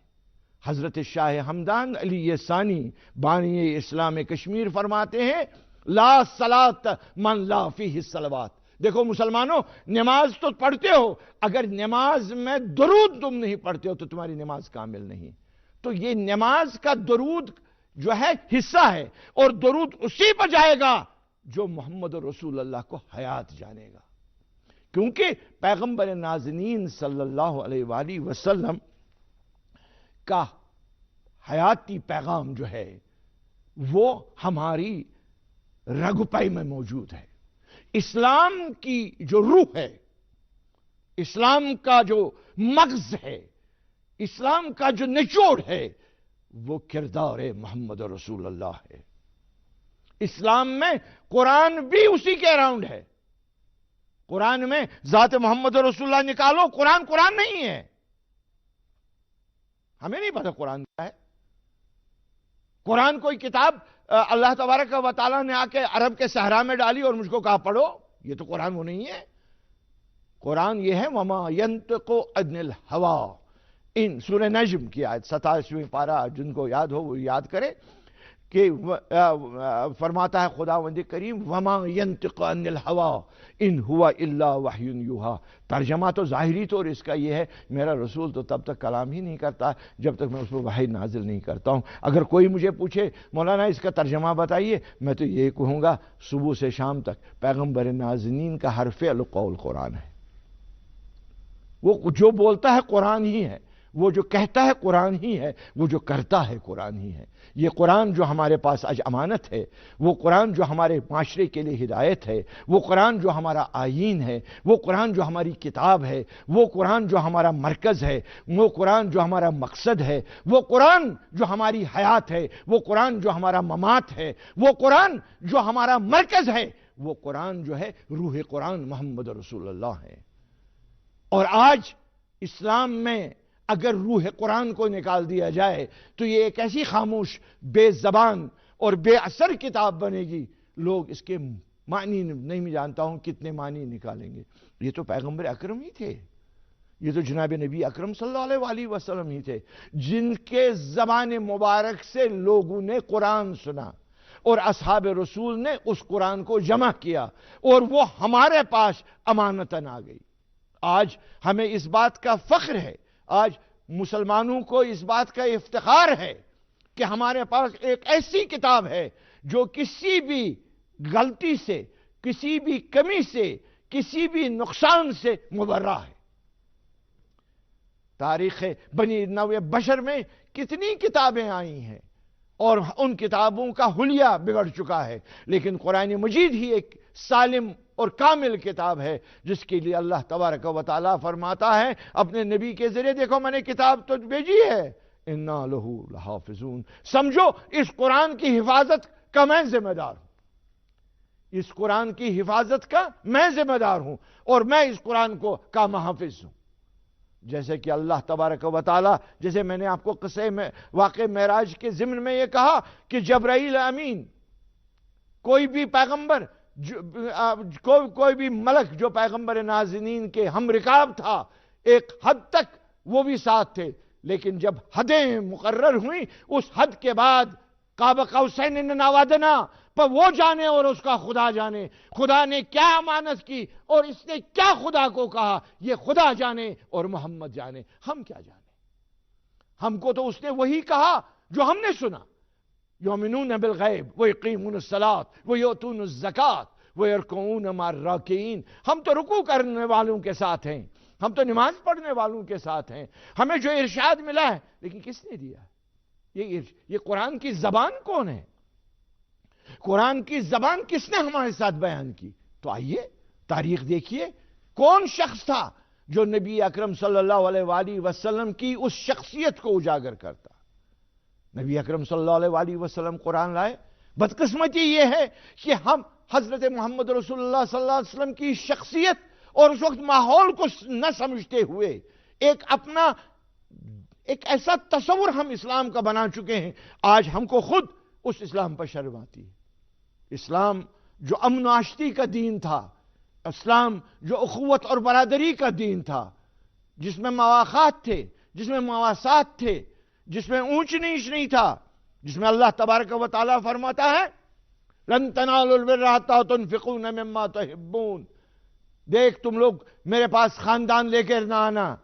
حضرت شاہ ہمدان علی ثانی بانی اسلام کشمیر فرماتے ہیں لا صلاۃ من لا فیہ الصلوات۔ دیکھو مسلمانوں، نماز تو پڑھتے ہو، اگر نماز میں درود تم نہیں پڑھتے ہو تو تمہاری نماز کامل نہیں۔ تو یہ نماز کا درود جو ہے حصہ ہے، اور درود اسی پر جائے گا جو محمد رسول اللہ کو حیات جانے گا، کیونکہ پیغمبر نازنین صلی اللہ علیہ وآلہ وسلم کا حیاتی پیغام جو ہے وہ ہماری رگ پے میں موجود ہے۔ اسلام کی جو روح ہے، اسلام کا جو مغز ہے، اسلام کا جو نچوڑ ہے، وہ کردار محمد رسول اللہ ہے۔ اسلام میں قرآن بھی اسی کے اراؤنڈ ہے۔ قرآن میں ذات محمد رسول اللہ نکالو، قرآن نہیں ہے۔ ہمیں نہیں پتا قرآن کیا ہے۔ قرآن کوئی کتاب اللہ تبارک و تعالیٰ نے آ کے عرب کے صحرا میں ڈالی اور مجھ کو کہا پڑھو، یہ تو قرآن وہ نہیں ہے۔ قرآن یہ ہے وما ينطق عن الهوى، ان سورہ نجم کی آیت 27ویں پارہ، جن کو یاد ہو وہ یاد کرے، کہ فرماتا ہے خداوند کریم وما ينطق عن الهوى ان هو الا وحی یوحی۔ ترجمہ تو ظاہری طور اس کا یہ ہے میرا رسول تو تب تک کلام ہی نہیں کرتا جب تک میں اس پر وحی نازل نہیں کرتا ہوں۔ اگر کوئی مجھے پوچھے مولانا اس کا ترجمہ بتائیے، میں تو یہ کہوں گا صبح سے شام تک پیغمبر نازنین کا ہر فعل قول قرآن ہے۔ وہ جو بولتا ہے قرآن ہی ہے، وہ جو کہتا ہے قرآن ہی ہے، وہ جو کرتا ہے قرآن ہی ہے۔ یہ قرآن جو ہمارے پاس آج امانت ہے، وہ قرآن جو ہمارے معاشرے کے لیے ہدایت ہے، وہ قرآن جو ہمارا آئین ہے، وہ قرآن جو ہماری کتاب ہے، وہ قرآن جو ہمارا مرکز ہے، وہ قرآن جو ہمارا مقصد ہے، وہ قرآن جو ہماری حیات ہے، وہ قرآن جو ہمارا ممات ہے، وہ قرآن جو ہمارا مرکز ہے، وہ قرآن جو ہے روح قرآن محمد رسول اللہ ہے۔ اور آج اسلام میں اگر روح قرآن کو نکال دیا جائے تو یہ ایک ایسی خاموش، بے زبان اور بے اثر کتاب بنے گی، لوگ اس کے معنی نہیں جانتا ہوں کتنے معنی نکالیں گے۔ یہ تو پیغمبر اکرم ہی تھے، یہ تو جناب نبی اکرم صلی اللہ علیہ وسلم ہی تھے جن کے زبان مبارک سے لوگوں نے قرآن سنا، اور اصحاب رسول نے اس قرآن کو جمع کیا، اور وہ ہمارے پاس امانتاً آ گئی۔ آج ہمیں اس بات کا فخر ہے، آج مسلمانوں کو اس بات کا افتخار ہے کہ ہمارے پاس ایک ایسی کتاب ہے جو کسی بھی غلطی سے، کسی بھی کمی سے، کسی بھی نقصان سے مبرہ ہے۔ تاریخ بنی نوع بشر میں کتنی کتابیں آئی ہیں اور ان کتابوں کا حلیہ بگڑ چکا ہے، لیکن قرآن مجید ہی ایک سالم اور کامل کتاب ہے جس کے لیے اللہ تبارک و تعالیٰ فرماتا ہے اپنے نبی کے ذریعے، دیکھو میں نے کتاب تو بھیجی ہے، اِنَّا لَهُ لَحَافِظُونَ، سمجھو اس قرآن کی حفاظت کا میں ذمہ دار ہوں، اس قرآن کی حفاظت کا میں ذمہ دار ہوں، اور میں اس قرآن کا محافظ ہوں۔ جیسے کہ اللہ تبارک و تعالیٰ، جیسے میں نے آپ کو قصے میں واقع معراج کے ضمن میں یہ کہا کہ جبرائیل امین، کوئی بھی پیغمبر، کوئی بھی ملک جو پیغمبر نازنین کے ہم رکاب تھا، ایک حد تک وہ بھی ساتھ تھے، لیکن جب حدیں مقرر ہوئیں، اس حد کے بعد قاب قوسین نہ وادنا، پر وہ جانے اور اس کا خدا جانے، خدا نے کیا امانت کی اور اس نے کیا خدا کو کہا، یہ خدا جانے اور محمد جانے، ہم کیا جانے؟ ہم کو تو اس نے وہی کہا جو ہم نے سنا، یؤمنون بالغیب ویقیمون الصلاۃ ویؤتون الزکاۃ ویرکعون مع الراکعین، ہم تو رکوع کرنے والوں کے ساتھ ہیں، ہم تو نماز پڑھنے والوں کے ساتھ ہیں، ہمیں جو ارشاد ملا ہے، لیکن کس نے دیا؟ یہ قرآن کی زبان کون ہے؟ قرآن کی زبان کس نے ہمارے ساتھ بیان کی؟ تو آئیے تاریخ دیکھیے، کون شخص تھا جو نبی اکرم صلی اللہ علیہ وآلہ وسلم کی اس شخصیت کو اجاگر کرتا؟ نبی اکرم صلی اللہ علیہ وآلہ وسلم قرآن لائے۔ بدقسمتی یہ ہے کہ ہم حضرت محمد رسول اللہ صلی اللہ علیہ وسلم کی شخصیت اور اس وقت ماحول کو نہ سمجھتے ہوئے ایک ایسا تصور ہم اسلام کا بنا چکے ہیں، آج ہم کو خود اس اسلام پر شرم آتی ہے۔ اسلام جو امن و آشتی کا دین تھا، اسلام جو اخوت اور برادری کا دین تھا، جس میں مواخات تھے، جس میں مواسات تھے، جس میں اونچ نیچ نہیں تھا، جس میں اللہ تبارک و تعالیٰ فرماتا ہے لن تنالوا البر حتى تنفقوا مما تحبون، دیکھ تم لوگ میرے پاس خاندان لے کر نہ آنا،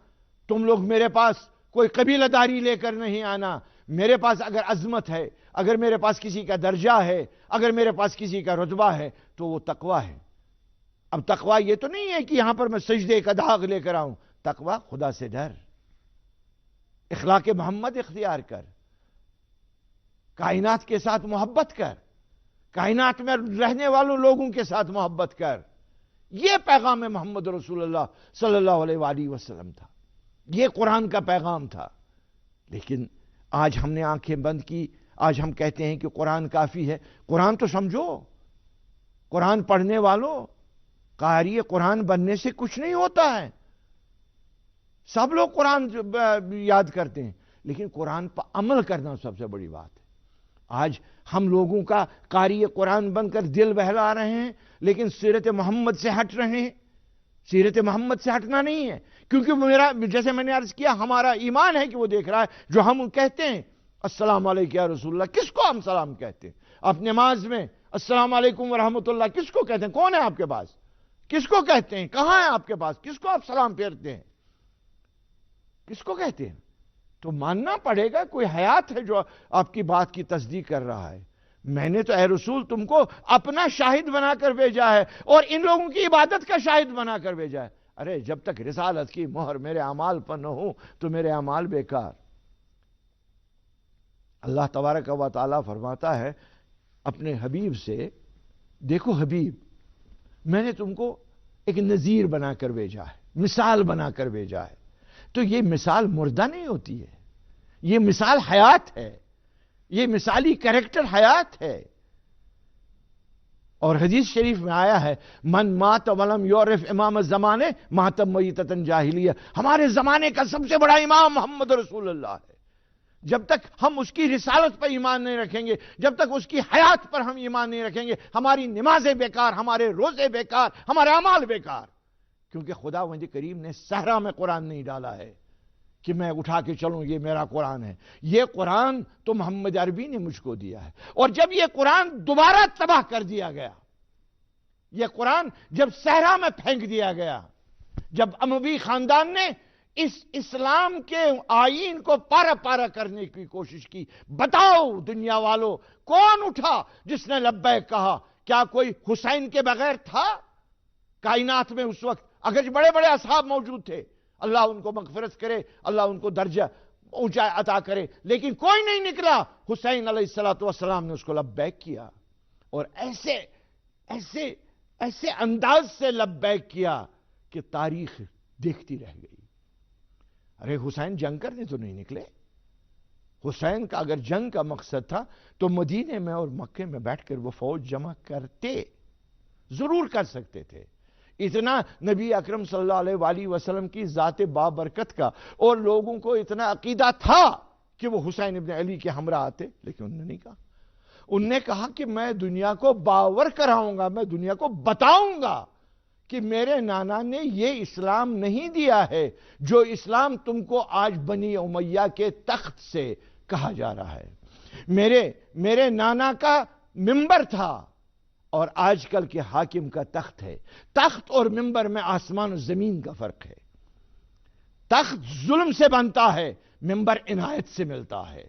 تم لوگ میرے پاس کوئی قبیلہ داری لے کر نہیں آنا، میرے پاس اگر عظمت ہے، اگر میرے پاس کسی کا درجہ ہے، اگر میرے پاس کسی کا رتبہ ہے تو وہ تقویٰ ہے۔ اب تقویٰ یہ تو نہیں ہے کہ یہاں پر میں سجدے کا داغ لے کر آؤں، تقویٰ خدا سے ڈر، اخلاق محمد اختیار کر، کائنات کے ساتھ محبت کر، کائنات میں رہنے والوں لوگوں کے ساتھ محبت کر، یہ پیغام محمد رسول اللہ صلی اللہ علیہ وآلہ وسلم تھا، یہ قرآن کا پیغام تھا۔ لیکن آج ہم نے آنکھیں بند کی، آج ہم کہتے ہیں کہ قرآن کافی ہے۔ قرآن تو سمجھو، قرآن پڑھنے والوں، قاری قرآن بننے سے کچھ نہیں ہوتا ہے۔ سب لوگ قرآن یاد کرتے ہیں، لیکن قرآن پر عمل کرنا سب سے بڑی بات ہے۔ آج ہم لوگوں کا قاری قرآن بن کر دل بہلا رہے ہیں، لیکن سیرت محمد سے ہٹ رہے ہیں۔ سیرت محمد سے ہٹنا نہیں ہے، کیونکہ جیسے میں نے عرض کیا، ہمارا ایمان ہے کہ وہ دیکھ رہا ہے۔ جو ہم کہتے ہیں السلام علیکم یا رسول اللہ، کس کو ہم سلام کہتے ہیں؟ آپ نماز میں السلام علیکم ورحمۃ اللہ کس کو کہتے ہیں؟ کون ہے آپ کے پاس؟ کس کو کہتے ہیں؟ کہاں ہے آپ کے پاس؟ کس کو آپ سلام پھیرتے ہیں؟ کس کو کہتے ہیں؟ تو ماننا پڑے گا کوئی حیات ہے جو آپ کی بات کی تصدیق کر رہا ہے۔ میں نے تو اے رسول تم کو اپنا شاہد بنا کر بھیجا ہے اور ان لوگوں کی عبادت کا شاہد بنا کر بھیجا ہے۔ ارے جب تک رسالت کی مہر میرے اعمال پر نہ ہو تو میرے اعمال بیکار۔ اللہ تبارک و تعالیٰ فرماتا ہے اپنے حبیب سے، دیکھو حبیب، میں نے تم کو ایک نذیر بنا کر بھیجا ہے، مثال بنا کر بھیجا ہے۔ تو یہ مثال مردہ نہیں ہوتی ہے، یہ مثال حیات ہے، یہ مثالی کریکٹر حیات ہے۔ اور حدیث شریف میں آیا ہے من مات ولم یعرف امام الزمانے مات میتۃ جاہلیہ، ہمارے زمانے کا سب سے بڑا امام محمد رسول اللہ ہے۔ جب تک ہم اس کی رسالت پر ایمان نہیں رکھیں گے، جب تک اس کی حیات پر ہم ایمان نہیں رکھیں گے، ہماری نمازیں بیکار، ہمارے روزے بیکار، ہمارے اعمال بیکار۔ کیونکہ خداوند کریم نے صحرا میں قرآن نہیں ڈالا ہے کہ میں اٹھا کے چلوں یہ میرا قرآن ہے۔ یہ قرآن تو محمد عربی نے مجھ کو دیا ہے، اور جب یہ قرآن دوبارہ تباہ کر دیا گیا، یہ قرآن جب صحرا میں پھینک دیا گیا، جب اموی خاندان نے اس اسلام کے آئین کو پارا پارا کرنے کی کوشش کی. بتاؤ دنیا والوں کون اٹھا جس نے لبیک کہا؟ کیا کوئی حسین کے بغیر تھا کائنات میں اس وقت؟ اگر بڑے بڑے اصحاب موجود تھے، اللہ ان کو مغفرت کرے، اللہ ان کو درجہ اونچا عطا کرے، لیکن کوئی نہیں نکلا. حسین علیہ السلام نے اس کو لبیک کیا، اور ایسے انداز سے لبیک کیا کہ تاریخ دیکھتی رہ گئی. ارے حسین جنگ کرنے تو نہیں نکلے. حسین کا اگر جنگ کا مقصد تھا تو مدینے میں اور مکے میں بیٹھ کر وہ فوج جمع کرتے، ضرور کر سکتے تھے. اتنا نبی اکرم صلی اللہ علیہ وآلہ وسلم کی ذات بابرکت کا اور لوگوں کو اتنا عقیدہ تھا کہ وہ حسین ابن علی کے ہمراہ آتے، لیکن انہوں نے نہیں کہا. انہوں نے کہا کہ میں دنیا کو باور کراؤں گا، میں دنیا کو بتاؤں گا کہ میرے نانا نے یہ اسلام نہیں دیا ہے جو اسلام تم کو آج بنی امیہ کے تخت سے کہا جا رہا ہے. میرے نانا کا منبر تھا اور آج کل کے حاکم کا تخت ہے. تخت اور منبر میں آسمان و زمین کا فرق ہے. تخت ظلم سے بنتا ہے، منبر عنایت سے ملتا ہے.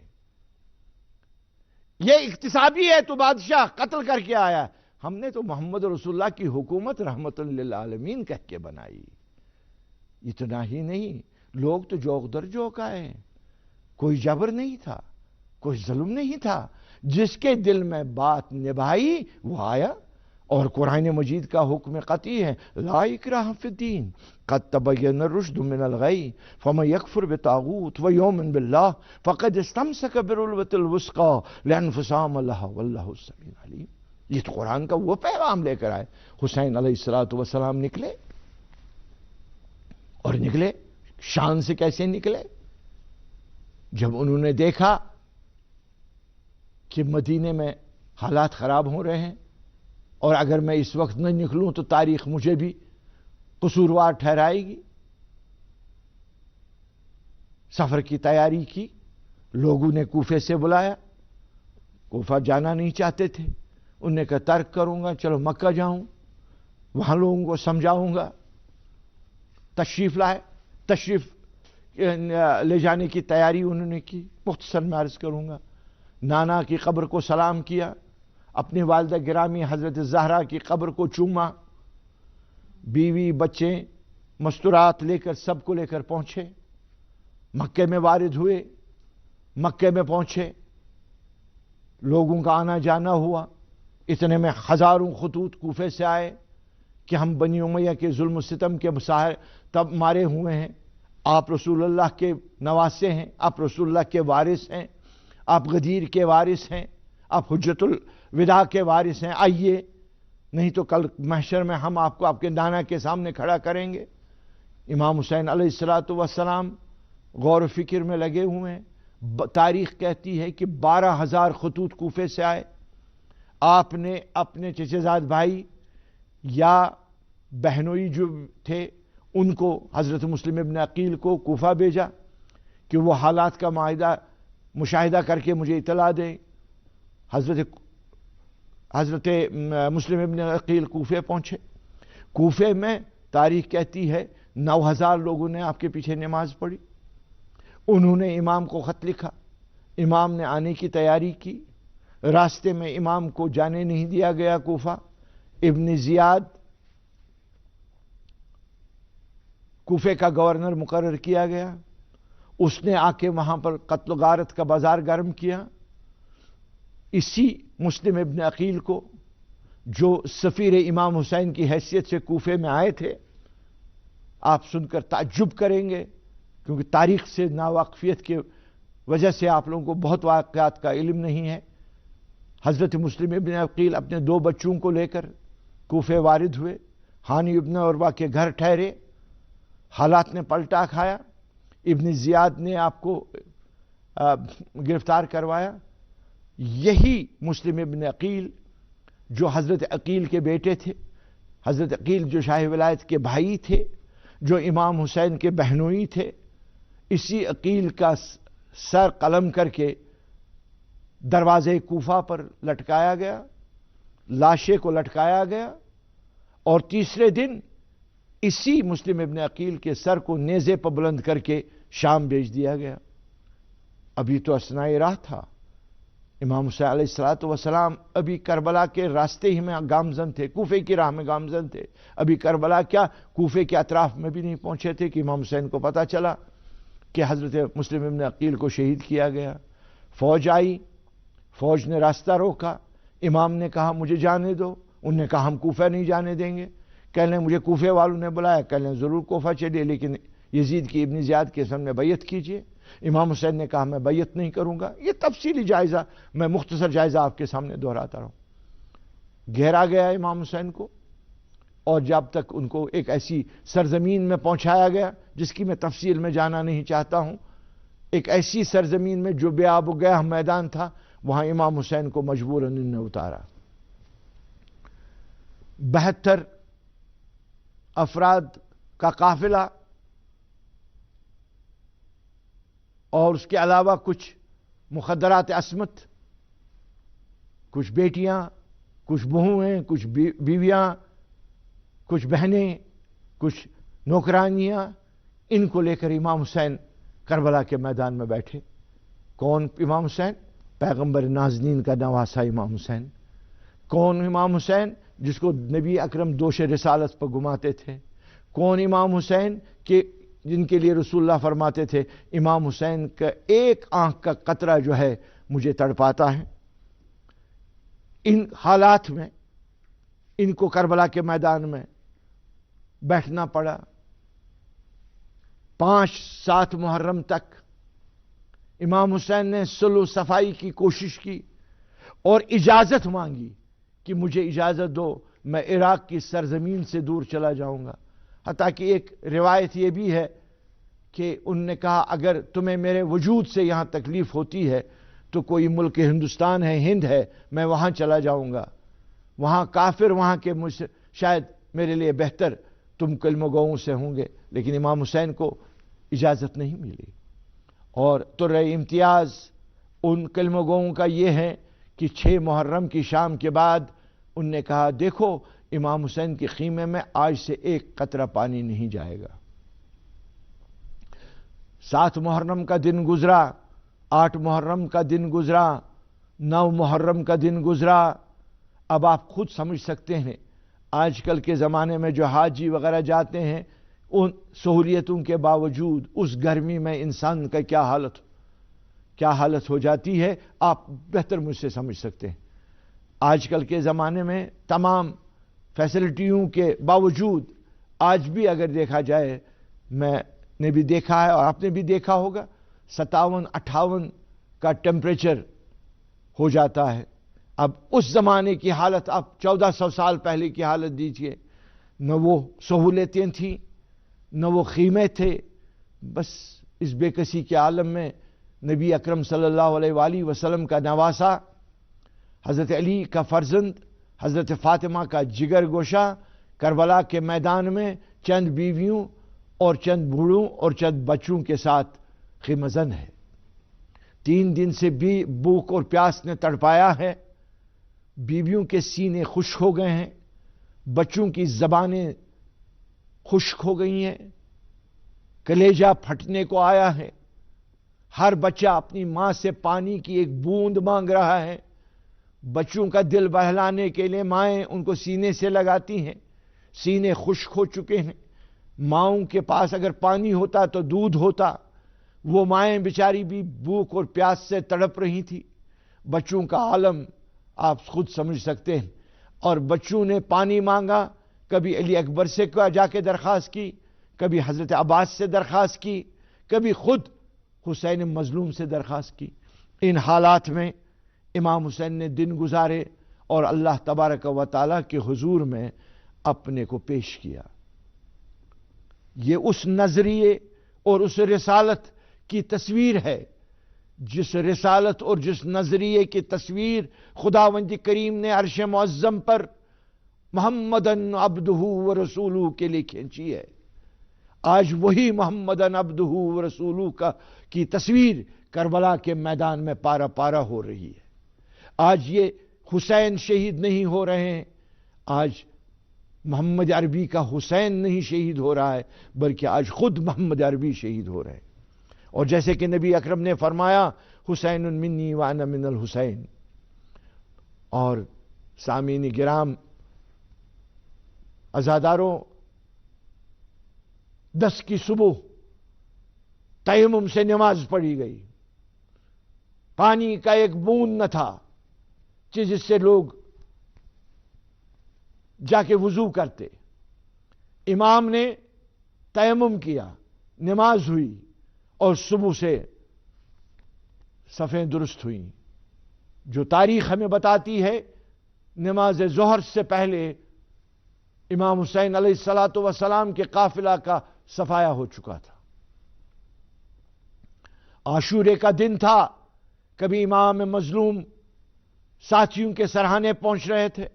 یہ اقتصابی ہے تو بادشاہ قتل کر کے آیا. ہم نے تو محمد رسول اللہ کی حکومت رحمت للعالمین کہہ کے بنائی. اتنا ہی نہیں، لوگ تو جوک در جوک آئے. کوئی جبر نہیں تھا، کوئی ظلم نہیں تھا. جس کے دل میں بات نبھائی وہ آیا. اور قرآن مجید کا حکم قطعی ہے، لا اکراہ فی الدین قد تبین الرشد من الغی فمن یکفر بطاغوت ویؤمن باللہ فقد استمسک بالعروۃ الوثقی لا انفصام لها واللہ السمیع العلیم. یہ تو قرآن کا وہ پیغام لے کر آئے. حسین علیہ السلام نکلے، اور نکلے شان سے. کیسے نکلے؟ جب انہوں نے دیکھا کہ مدینے میں حالات خراب ہو رہے ہیں اور اگر میں اس وقت نہ نکلوں تو تاریخ مجھے بھی قصوروار ٹھہرائے گی. سفر کی تیاری کی. لوگوں نے کوفے سے بلایا. کوفہ جانا نہیں چاہتے تھے. انہوں نے کہا ترک کروں گا، چلو مکہ جاؤں، وہاں لوگوں کو سمجھاؤں گا. تشریف لائے. تشریف لے جانے کی تیاری انہوں نے کی. مختصر میں عرض کروں گا، نانا کی قبر کو سلام کیا، اپنی والدہ گرامی حضرت زہرا کی قبر کو چوما، بیوی بچے مستورات لے کر سب کو لے کر پہنچے. مکے میں وارد ہوئے. مکے میں پہنچے، لوگوں کا آنا جانا ہوا. اتنے میں ہزاروں خطوط کوفے سے آئے کہ ہم بنی امیہ کے ظلم و ستم کے تب مارے ہوئے ہیں. آپ رسول اللہ کے نواسے ہیں، آپ رسول اللہ کے وارث ہیں، آپ غدیر کے وارث ہیں، آپ حجت الوداع کے وارث ہیں. آئیے، نہیں تو کل محشر میں ہم آپ کو آپ کے نانا کے سامنے کھڑا کریں گے. امام حسین علیہ السلام غور و فکر میں لگے ہوئے ہیں. تاریخ کہتی ہے کہ 12,000 خطوط کوفے سے آئے. آپ نے اپنے چچے زاد بھائی یا بہنوئی جو تھے ان کو، حضرت مسلم ابن عقیل کو کوفہ بھیجا کہ وہ حالات کا مشاہدہ کر کے مجھے اطلاع دیں. حضرت مسلم ابن عقیل کوفے پہنچے. کوفے میں تاریخ کہتی ہے 9,000 لوگوں نے آپ کے پیچھے نماز پڑھی. انہوں نے امام کو خط لکھا. امام نے آنے کی تیاری کی. راستے میں امام کو جانے نہیں دیا گیا کوفہ. ابن زیاد کوفے کا گورنر مقرر کیا گیا. اس نے آ کے وہاں پر قتل و غارت کا بازار گرم کیا. اسی مسلم ابن عقیل کو، جو سفیر امام حسین کی حیثیت سے کوفے میں آئے تھے، آپ سن کر تعجب کریں گے کیونکہ تاریخ سے ناواقفیت کی وجہ سے آپ لوگوں کو بہت واقعات کا علم نہیں ہے. حضرت مسلم ابن عقیل اپنے 2 بچوں کو لے کر کوفے وارد ہوئے. ہانی ابن عروہ کے گھر ٹھہرے. حالات نے پلٹا کھایا. ابن زیاد نے آپ کو گرفتار کروایا. یہی مسلم ابن عقیل جو حضرت عقیل کے بیٹے تھے، حضرت عقیل جو شاہ ولایت کے بھائی تھے، جو امام حسین کے بہنوئی تھے، اسی عقیل کا سر قلم کر کے دروازے کوفہ پر لٹکایا گیا. لاشے کو لٹکایا گیا. اور تیسرے دن اسی مسلم ابن عقیل کے سر کو نیزے پر بلند کر کے شام بھیج دیا گیا۔ ابھی تو اثنائے راہ تھا، امام حسین علیہ الصلوۃ والسلام ابھی کربلا کے راستے ہی میں گامزن تھے، کوفے کی راہ میں گامزن تھے، ابھی کربلا کیا کوفے کے اطراف میں بھی نہیں پہنچے تھے کہ امام حسین کو پتہ چلا کہ حضرت مسلم ابن عقیل کو شہید کیا گیا۔ فوج آئی، فوج نے راستہ روکا، امام نے کہا مجھے جانے دو، انہوں نے کہا ہم کوفہ نہیں جانے دیں گے۔ کہہ لیں مجھے کوفے والوں نے بلایا، کہہ لیں ضرور کوفہ چلیے، لیکن یزید کی ابن زیاد کے سامنے بیعت کیجیے۔ امام حسین نے کہا میں بیعت نہیں کروں گا۔ یہ تفصیلی جائزہ، میں مختصر جائزہ آپ کے سامنے دہراتا رہا ہوں۔ گھیرا گیا امام حسین کو، اور جب تک ان کو ایک ایسی سرزمین میں پہنچایا گیا جس کی میں تفصیل میں جانا نہیں چاہتا ہوں، ایک ایسی سرزمین میں جو بے آب و گیا میدان تھا، وہاں امام حسین کو مجبوراً انہوں نے اتارا۔ 72 افراد کا قافلہ اور اس کے علاوہ کچھ مخدرات عصمت، کچھ بیٹیاں، کچھ بہویں، کچھ بیویاں، کچھ بہنیں، کچھ نوکرانیاں، ان کو لے کر امام حسین کربلا کے میدان میں بیٹھے۔ کون امام حسین؟ پیغمبر نازنین کا نواسا امام حسین۔ کون امام حسین؟ جس کو نبی اکرم دوش رسالت پر گماتے تھے۔ کون امام حسین کہ جن کے لیے رسول اللہ فرماتے تھے امام حسین کا ایک آنکھ کا قطرہ جو ہے مجھے تڑپاتا ہے۔ ان حالات میں ان کو کربلا کے میدان میں بیٹھنا پڑا۔ 5-7 محرم تک امام حسین نے صلح و صفائی کی کوشش کی اور اجازت مانگی کہ مجھے اجازت دو، میں عراق کی سرزمین سے دور چلا جاؤں گا۔ حتیٰ کہ ایک روایت یہ بھی ہے کہ انہوں نے کہا اگر تمہیں میرے وجود سے یہاں تکلیف ہوتی ہے تو کوئی ملک ہندوستان ہے، ہند ہے، میں وہاں چلا جاؤں گا، وہاں کافر وہاں کے شاید میرے لیے بہتر تم کلمہ گوؤں سے ہوں گے۔ لیکن امام حسین کو اجازت نہیں ملی، اور طرح امتیاز ان کلمہ گوؤں کا یہ ہے کہ 6 محرم کی شام کے بعد ان نے کہا دیکھو امام حسین کے خیمے میں آج سے ایک قطرہ پانی نہیں جائے گا۔ 7 محرم کا دن گزرا، 8 محرم کا دن گزرا، 9 محرم کا دن گزرا۔ اب آپ خود سمجھ سکتے ہیں آج کل کے زمانے میں جو حاجی وغیرہ جاتے ہیں، ان سہولیتوں کے باوجود اس گرمی میں انسان کا کیا حالت ہو جاتی ہے، آپ بہتر مجھ سے سمجھ سکتے ہیں۔ آج کل کے زمانے میں تمام فیسلٹیوں کے باوجود آج بھی اگر دیکھا جائے، میں نے بھی دیکھا ہے اور آپ نے بھی دیکھا ہوگا، 57-58 کا ٹیمپریچر ہو جاتا ہے۔ اب اس زمانے کی حالت، آپ 1400 سال پہلے کی حالت دیجئے، نہ وہ سہولتیں تھیں، نہ وہ خیمے تھے، بس اس بے کسی کے عالم میں نبی اکرم صلی اللہ علیہ وآلہ وسلم کا نواسا، حضرت علی کا فرزند، حضرت فاطمہ کا جگر گوشہ، کربلا کے میدان میں چند بیویوں اور چند بوڑھوں اور چند بچوں کے ساتھ خیمہ زن ہے۔ 3 دن سے بھی بھوک اور پیاس نے تڑپایا ہے، بیویوں کے سینے خشک ہو گئے ہیں، بچوں کی زبانیں خشک ہو گئی ہیں، کلیجہ پھٹنے کو آیا ہے، ہر بچہ اپنی ماں سے پانی کی ایک بوند مانگ رہا ہے۔ بچوں کا دل بہلانے کے لیے مائیں ان کو سینے سے لگاتی ہیں، سینے خشک ہو چکے ہیں۔ ماؤں کے پاس اگر پانی ہوتا تو دودھ ہوتا، وہ مائیں بیچاری بھی بھوک اور پیاس سے تڑپ رہی تھی۔ بچوں کا عالم آپ خود سمجھ سکتے ہیں، اور بچوں نے پانی مانگا، کبھی علی اکبر سے جا کے درخواست کی، کبھی حضرت عباس سے درخواست کی، کبھی خود حسین مظلوم سے درخواست کی۔ ان حالات میں امام حسین نے دن گزارے اور اللہ تبارک و تعالیٰ کے حضور میں اپنے کو پیش کیا۔ یہ اس نظریے اور اس رسالت کی تصویر ہے، جس رسالت اور جس نظریے کی تصویر خداوند کریم نے عرش معظم پر محمدن عبدہ و رسولہ کے لیے کھینچی ہے۔ آج وہی محمدن عبدہ و رسولہ کی تصویر کربلا کے میدان میں پارا پارا ہو رہی ہے۔ آج یہ حسین شہید نہیں ہو رہے ہیں، آج محمد عربی کا حسین نہیں شہید ہو رہا ہے بلکہ آج خود محمد عربی شہید ہو رہے ہیں. اور جیسے کہ نبی اکرم نے فرمایا حسین منی وانا من الحسین. اور سامعین گرام عزاداروں، 10 کی صبح تیمم سے نماز پڑھی گئی. پانی کا ایک بوند نہ تھا جس سے لوگ جا کے وضو کرتے. امام نے تیمم کیا، نماز ہوئی اور صبح سے صفیں درست ہوئیں. جو تاریخ ہمیں بتاتی ہے نماز ظہر سے پہلے امام حسین علیہ الصلاۃ والسلام کے قافلہ کا صفایا ہو چکا تھا. عاشورے کا دن تھا. کبھی امام مظلوم ساتھیوں کے سرہانے پہنچ رہے تھے،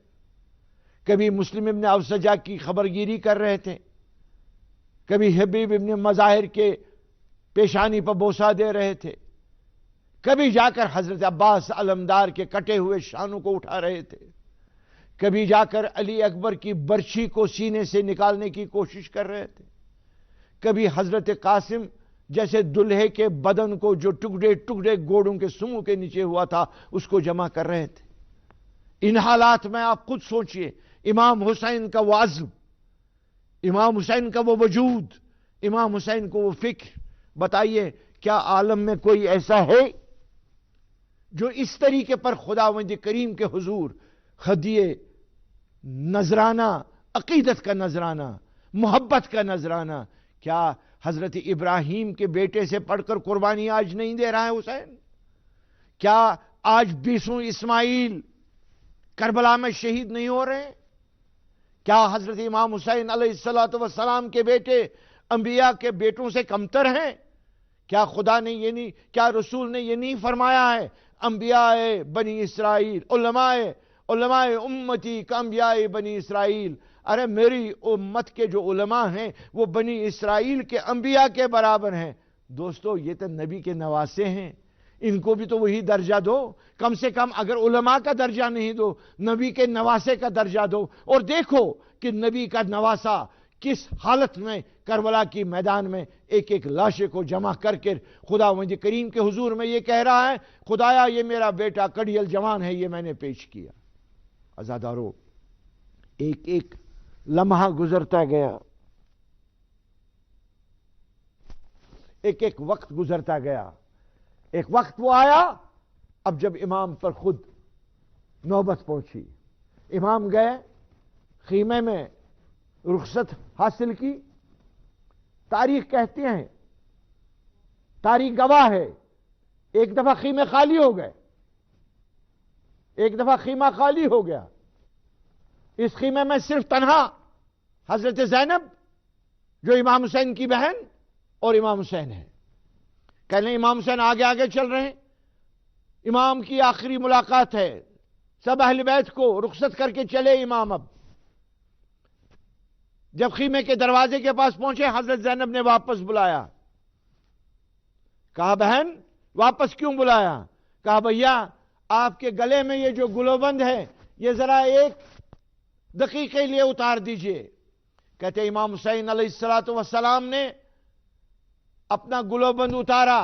کبھی مسلم ابن اوسجہ کی خبرگیری کر رہے تھے، کبھی حبیب ابن مظاہر کے پیشانی پر بوسہ دے رہے تھے، کبھی جا کر حضرت عباس علمدار کے کٹے ہوئے شانوں کو اٹھا رہے تھے، کبھی جا کر علی اکبر کی برچھی کو سینے سے نکالنے کی کوشش کر رہے تھے، کبھی حضرت قاسم جیسے دلہے کے بدن کو جو ٹکڑے ٹکڑے گوڑوں کے سموں کے نیچے ہوا تھا اس کو جمع کر رہے تھے. ان حالات میں آپ خود سوچئے امام حسین کا وہ عزم، امام حسین کا وہ وجود، امام حسین کو وہ فکر. بتائیے کیا عالم میں کوئی ایسا ہے جو اس طریقے پر خداوند کریم کے حضور ہدیے نذرانہ، عقیدت کا نذرانہ، محبت کا نذرانہ، کیا حضرت ابراہیم کے بیٹے سے پڑھ کر قربانی آج نہیں دے رہا ہے حسین؟ کیا آج 20 اسماعیل کربلا میں شہید نہیں ہو رہے ہیں؟ کیا حضرت امام حسین علیہ الصلوۃ والسلام کے بیٹے انبیاء کے بیٹوں سے کمتر ہیں؟ کیا خدا نے یہ نہیں، کیا رسول نے یہ نہیں فرمایا ہے انبیاء بنی اسرائیل، علماء امتی کا انبیاء بنی اسرائیل؟ ارے میری امت کے جو علماء ہیں وہ بنی اسرائیل کے انبیاء کے برابر ہیں. دوستو یہ تو نبی کے نواسے ہیں، ان کو بھی تو وہی درجہ دو. کم سے کم اگر علماء کا درجہ نہیں دو، نبی کے نواسے کا درجہ دو. اور دیکھو کہ نبی کا نواسا کس حالت میں کربلا کی میدان میں ایک ایک لاشے کو جمع کر کے خداوند کریم کے حضور میں یہ کہہ رہا ہے خدایا یہ میرا بیٹا کڑیل جوان ہے، یہ میں نے پیش کیا. عزادارو، ایک ایک لمحہ گزرتا گیا، ایک ایک وقت گزرتا گیا. ایک وقت وہ آیا اب جب امام پر خود نوبت پہنچی. امام گئے خیمے میں رخصت حاصل کی. تاریخ کہتے ہیں، تاریخ گواہ ہے، ایک دفعہ خیمے خالی ہو گئے، ایک دفعہ خیمہ خالی ہو گیا. اس خیمے میں صرف تنہا حضرت زینب جو امام حسین کی بہن اور امام حسین ہے. کہنے امام حسین آگے آگے چل رہے ہیں، امام کی آخری ملاقات ہے، سب اہل بیت کو رخصت کر کے چلے امام. اب جب خیمے کے دروازے کے پاس پہنچے حضرت زینب نے واپس بلایا. کہا بہن واپس کیوں بلایا؟ کہا بھیا آپ کے گلے میں یہ جو گلوبند ہے یہ ذرا ایک دقیقے لیے اتار دیجئے. کہتے امام حسین علیہ الصلوۃ والسلام نے اپنا گلوبند اتارا،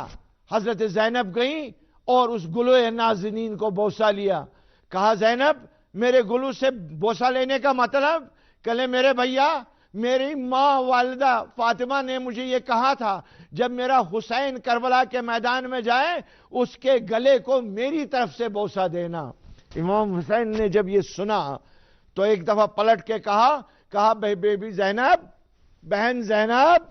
حضرت زینب گئیں اور اس گلوئے نازنین کو بوسہ لیا. کہا زینب میرے گلو سے بوسہ لینے کا مطلب؟ کہلے میرے بھیا میری ماں والدہ فاطمہ نے مجھے یہ کہا تھا جب میرا حسین کربلا کے میدان میں جائے اس کے گلے کو میری طرف سے بوسہ دینا. امام حسین نے جب یہ سنا تو ایک دفعہ پلٹ کے کہا بیبی زینب، بہن زینب.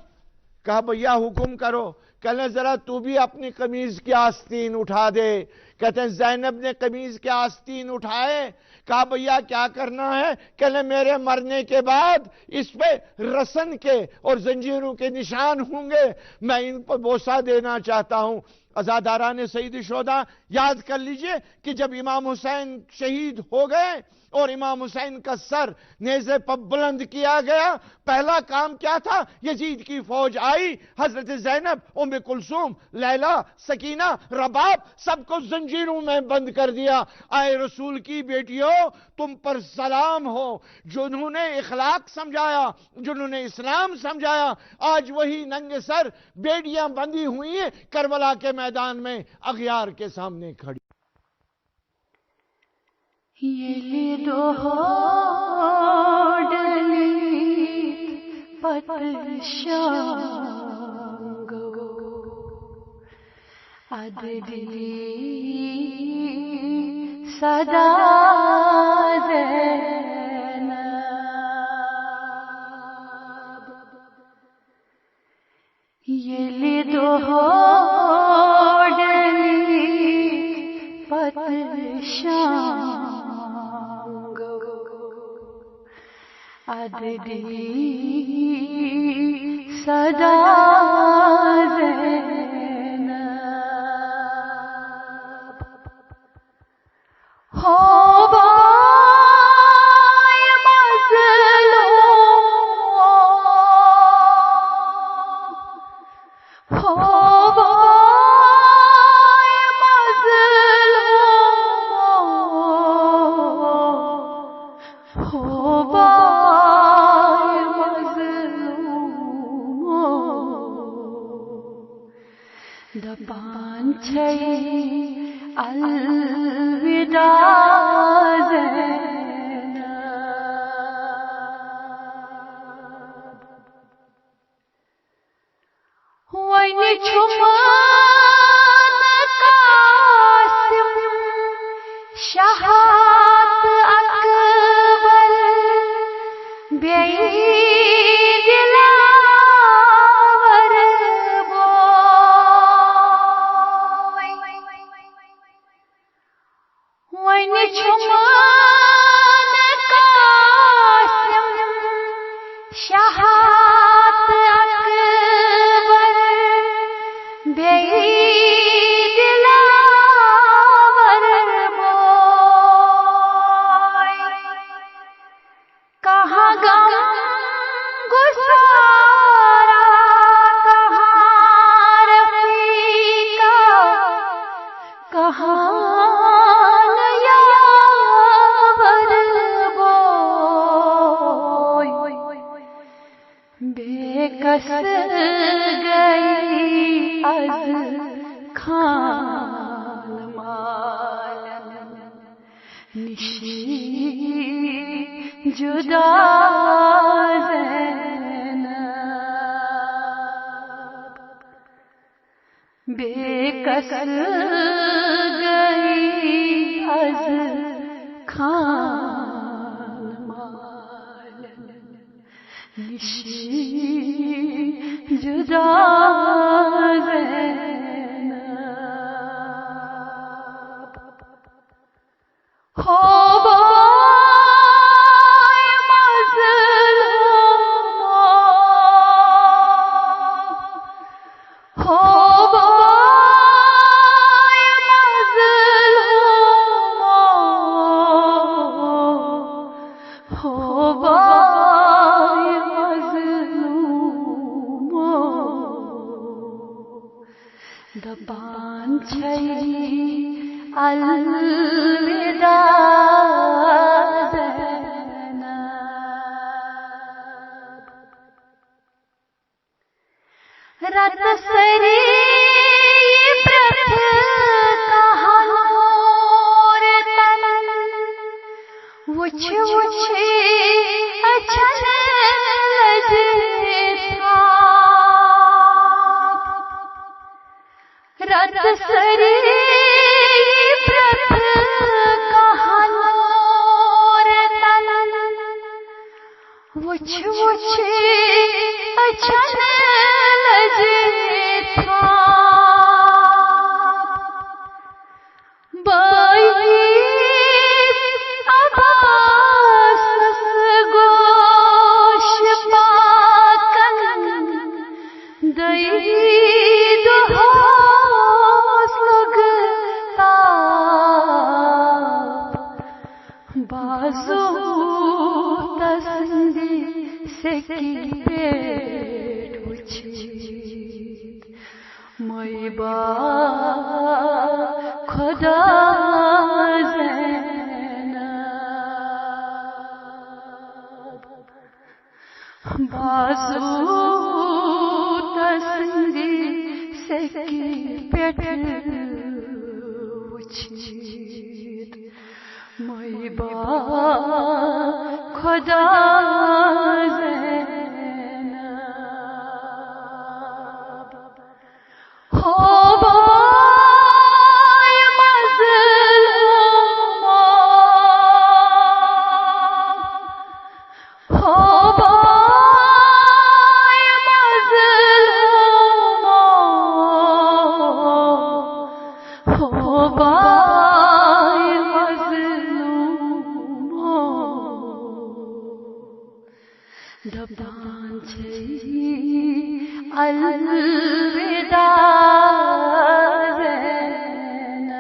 کہا بھیا حکم کرو. کہنے ذرا تو بھی اپنی قمیض کی آستین اٹھا دے. کہتے ہیں زینب نے قمیض کے آستین اٹھائے. کہا بھیا کیا کرنا ہے؟ کہنے میرے مرنے کے بعد اس پہ رسن کے اور زنجیروں کے نشان ہوں گے، میں ان پر بوسہ دینا چاہتا ہوں. عزاداران سید شہداء یاد کر لیجئے کہ جب امام حسین شہید ہو گئے اور امام حسین کا سر نیزے پر بلند کیا گیا. پہلا کام کیا تھا؟ یزید کی فوج آئی، حضرت زینب، ام کلثوم، لیلا، سکینہ، رباب سب کو زنجیروں میں بند کر دیا. آئے رسول کی بیٹیوں، تم پر سلام ہو، جنہوں نے اخلاق سمجھایا، جنہوں نے اسلام سمجھایا، آج وہی ننگے سر بیڑیاں بندھی ہوئی ہیں کربلا کے میدان میں اغیار کے سامنے کھڑی. یلد پتشانگو عدلی صدا زینب یلد پتشانگو عدلی صدا زینب ہو بائے مظلوم ہو بائے مظلوم ہو بائے مظلوم دپان چھئی الوداع زینب وَإِنِ چھُمان قاسم شہاد اکبر بعید لاور بوئی وَإِنِ چھُمان قاسم شہاد اکبر بعید لاور بوئی کہاں غم گسارا کہاں رفیقہ کہاں یاور بوئی بے کس گئی از خان مال نشی جدا زینب بے کس گئی از خان مال نشی جدا زینب ہو بائے مظلوم ہو بائے مظلوم ہو بائے مظلوم دبان چھئی الوداع زینب رت سری پرتھ کہانور تن وچھ وچھ اچھن لجتا رت سری پرتھ کہانور تن وچھ وچھ اچھن لجتا بائیس عباس گوش پاکن دید حوص لگتا بازو تسندی سکی پیٹ اچھید مئی با خدا زینب بازو تسندی سکی پیٹ اچھید مئی با خدا زینب ہو بای مظلوم ہو بای مظلوم ہو بای دبان چھی الوداع زینب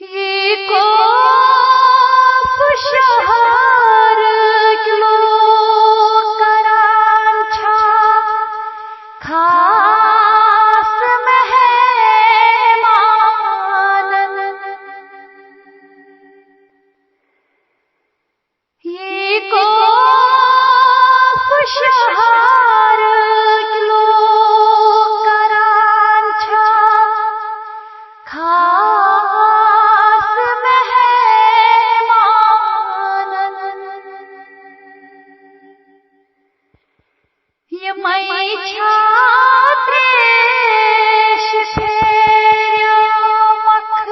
یہ کوف شہر کلو کران چھا خاص مہمان یہ کوف شہر کلو کران چھا خاص مہمان یہ مئی چھاتریش پھیریو مکھ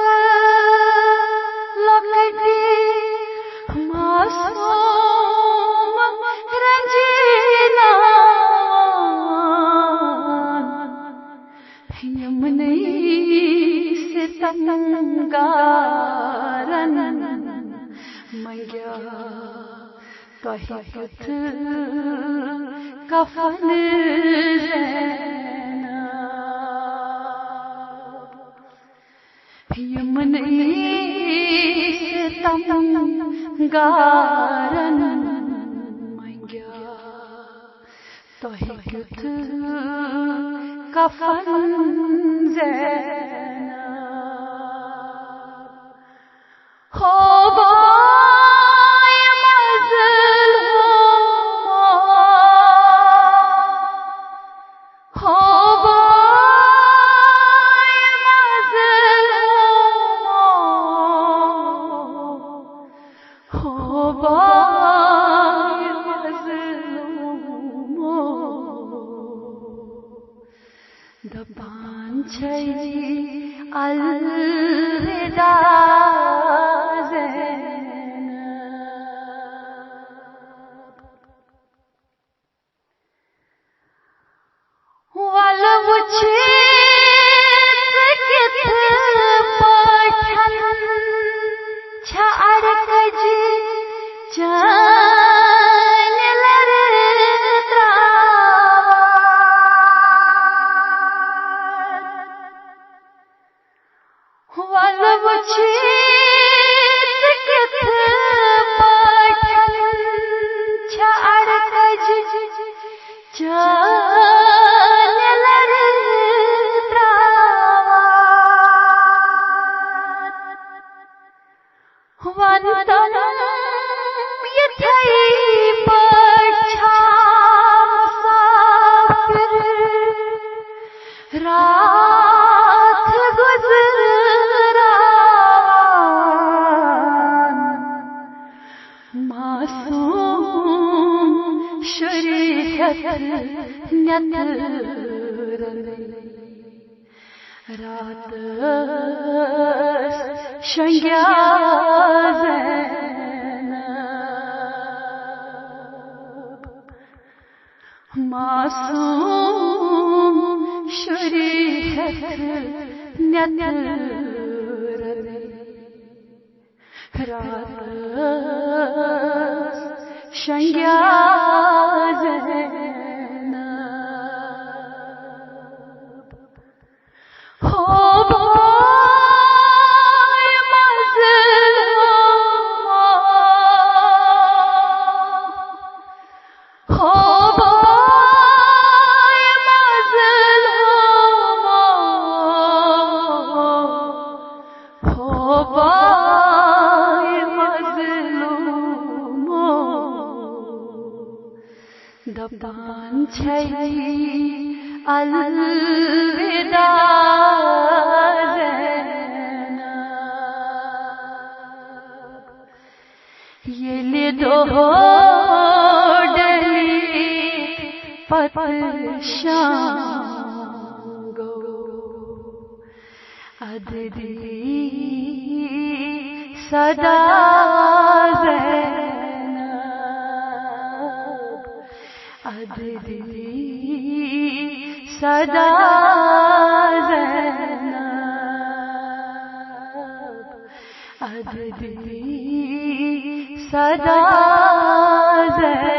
لکٹی معصوم رنجیلان یمنی ستمگارن منگیا تۄہہِ کیُتھ کفن زینب یمنی ستمگارن منگیا تۄہہِ کیُتھ کفن زینب ہو بای مظلوم ہو بای مظلوم ہو بای مظلوم دبان چھی الوداع زینب ول وچھت کتھ پٲٹھۍ چھِ اڑکج چانہِ لرِ ترٛاوان ول وچھت کتھ پٲٹھۍ چھِ اڑکج چانہِ لرِ ترٛاوان ون تم یِتھَے پٲٹھۍ چھا مُسافِر رات گُزران معصوم شریعت نیترن رات شنگیا زینب معصوم شریعت نیترن رات شنگیا زینب ہو دپان چھئی الوداع زینب یلی دو ڈلی پتشانگو ادری صدا زینب ادری صدا زینب ادری صدا زینب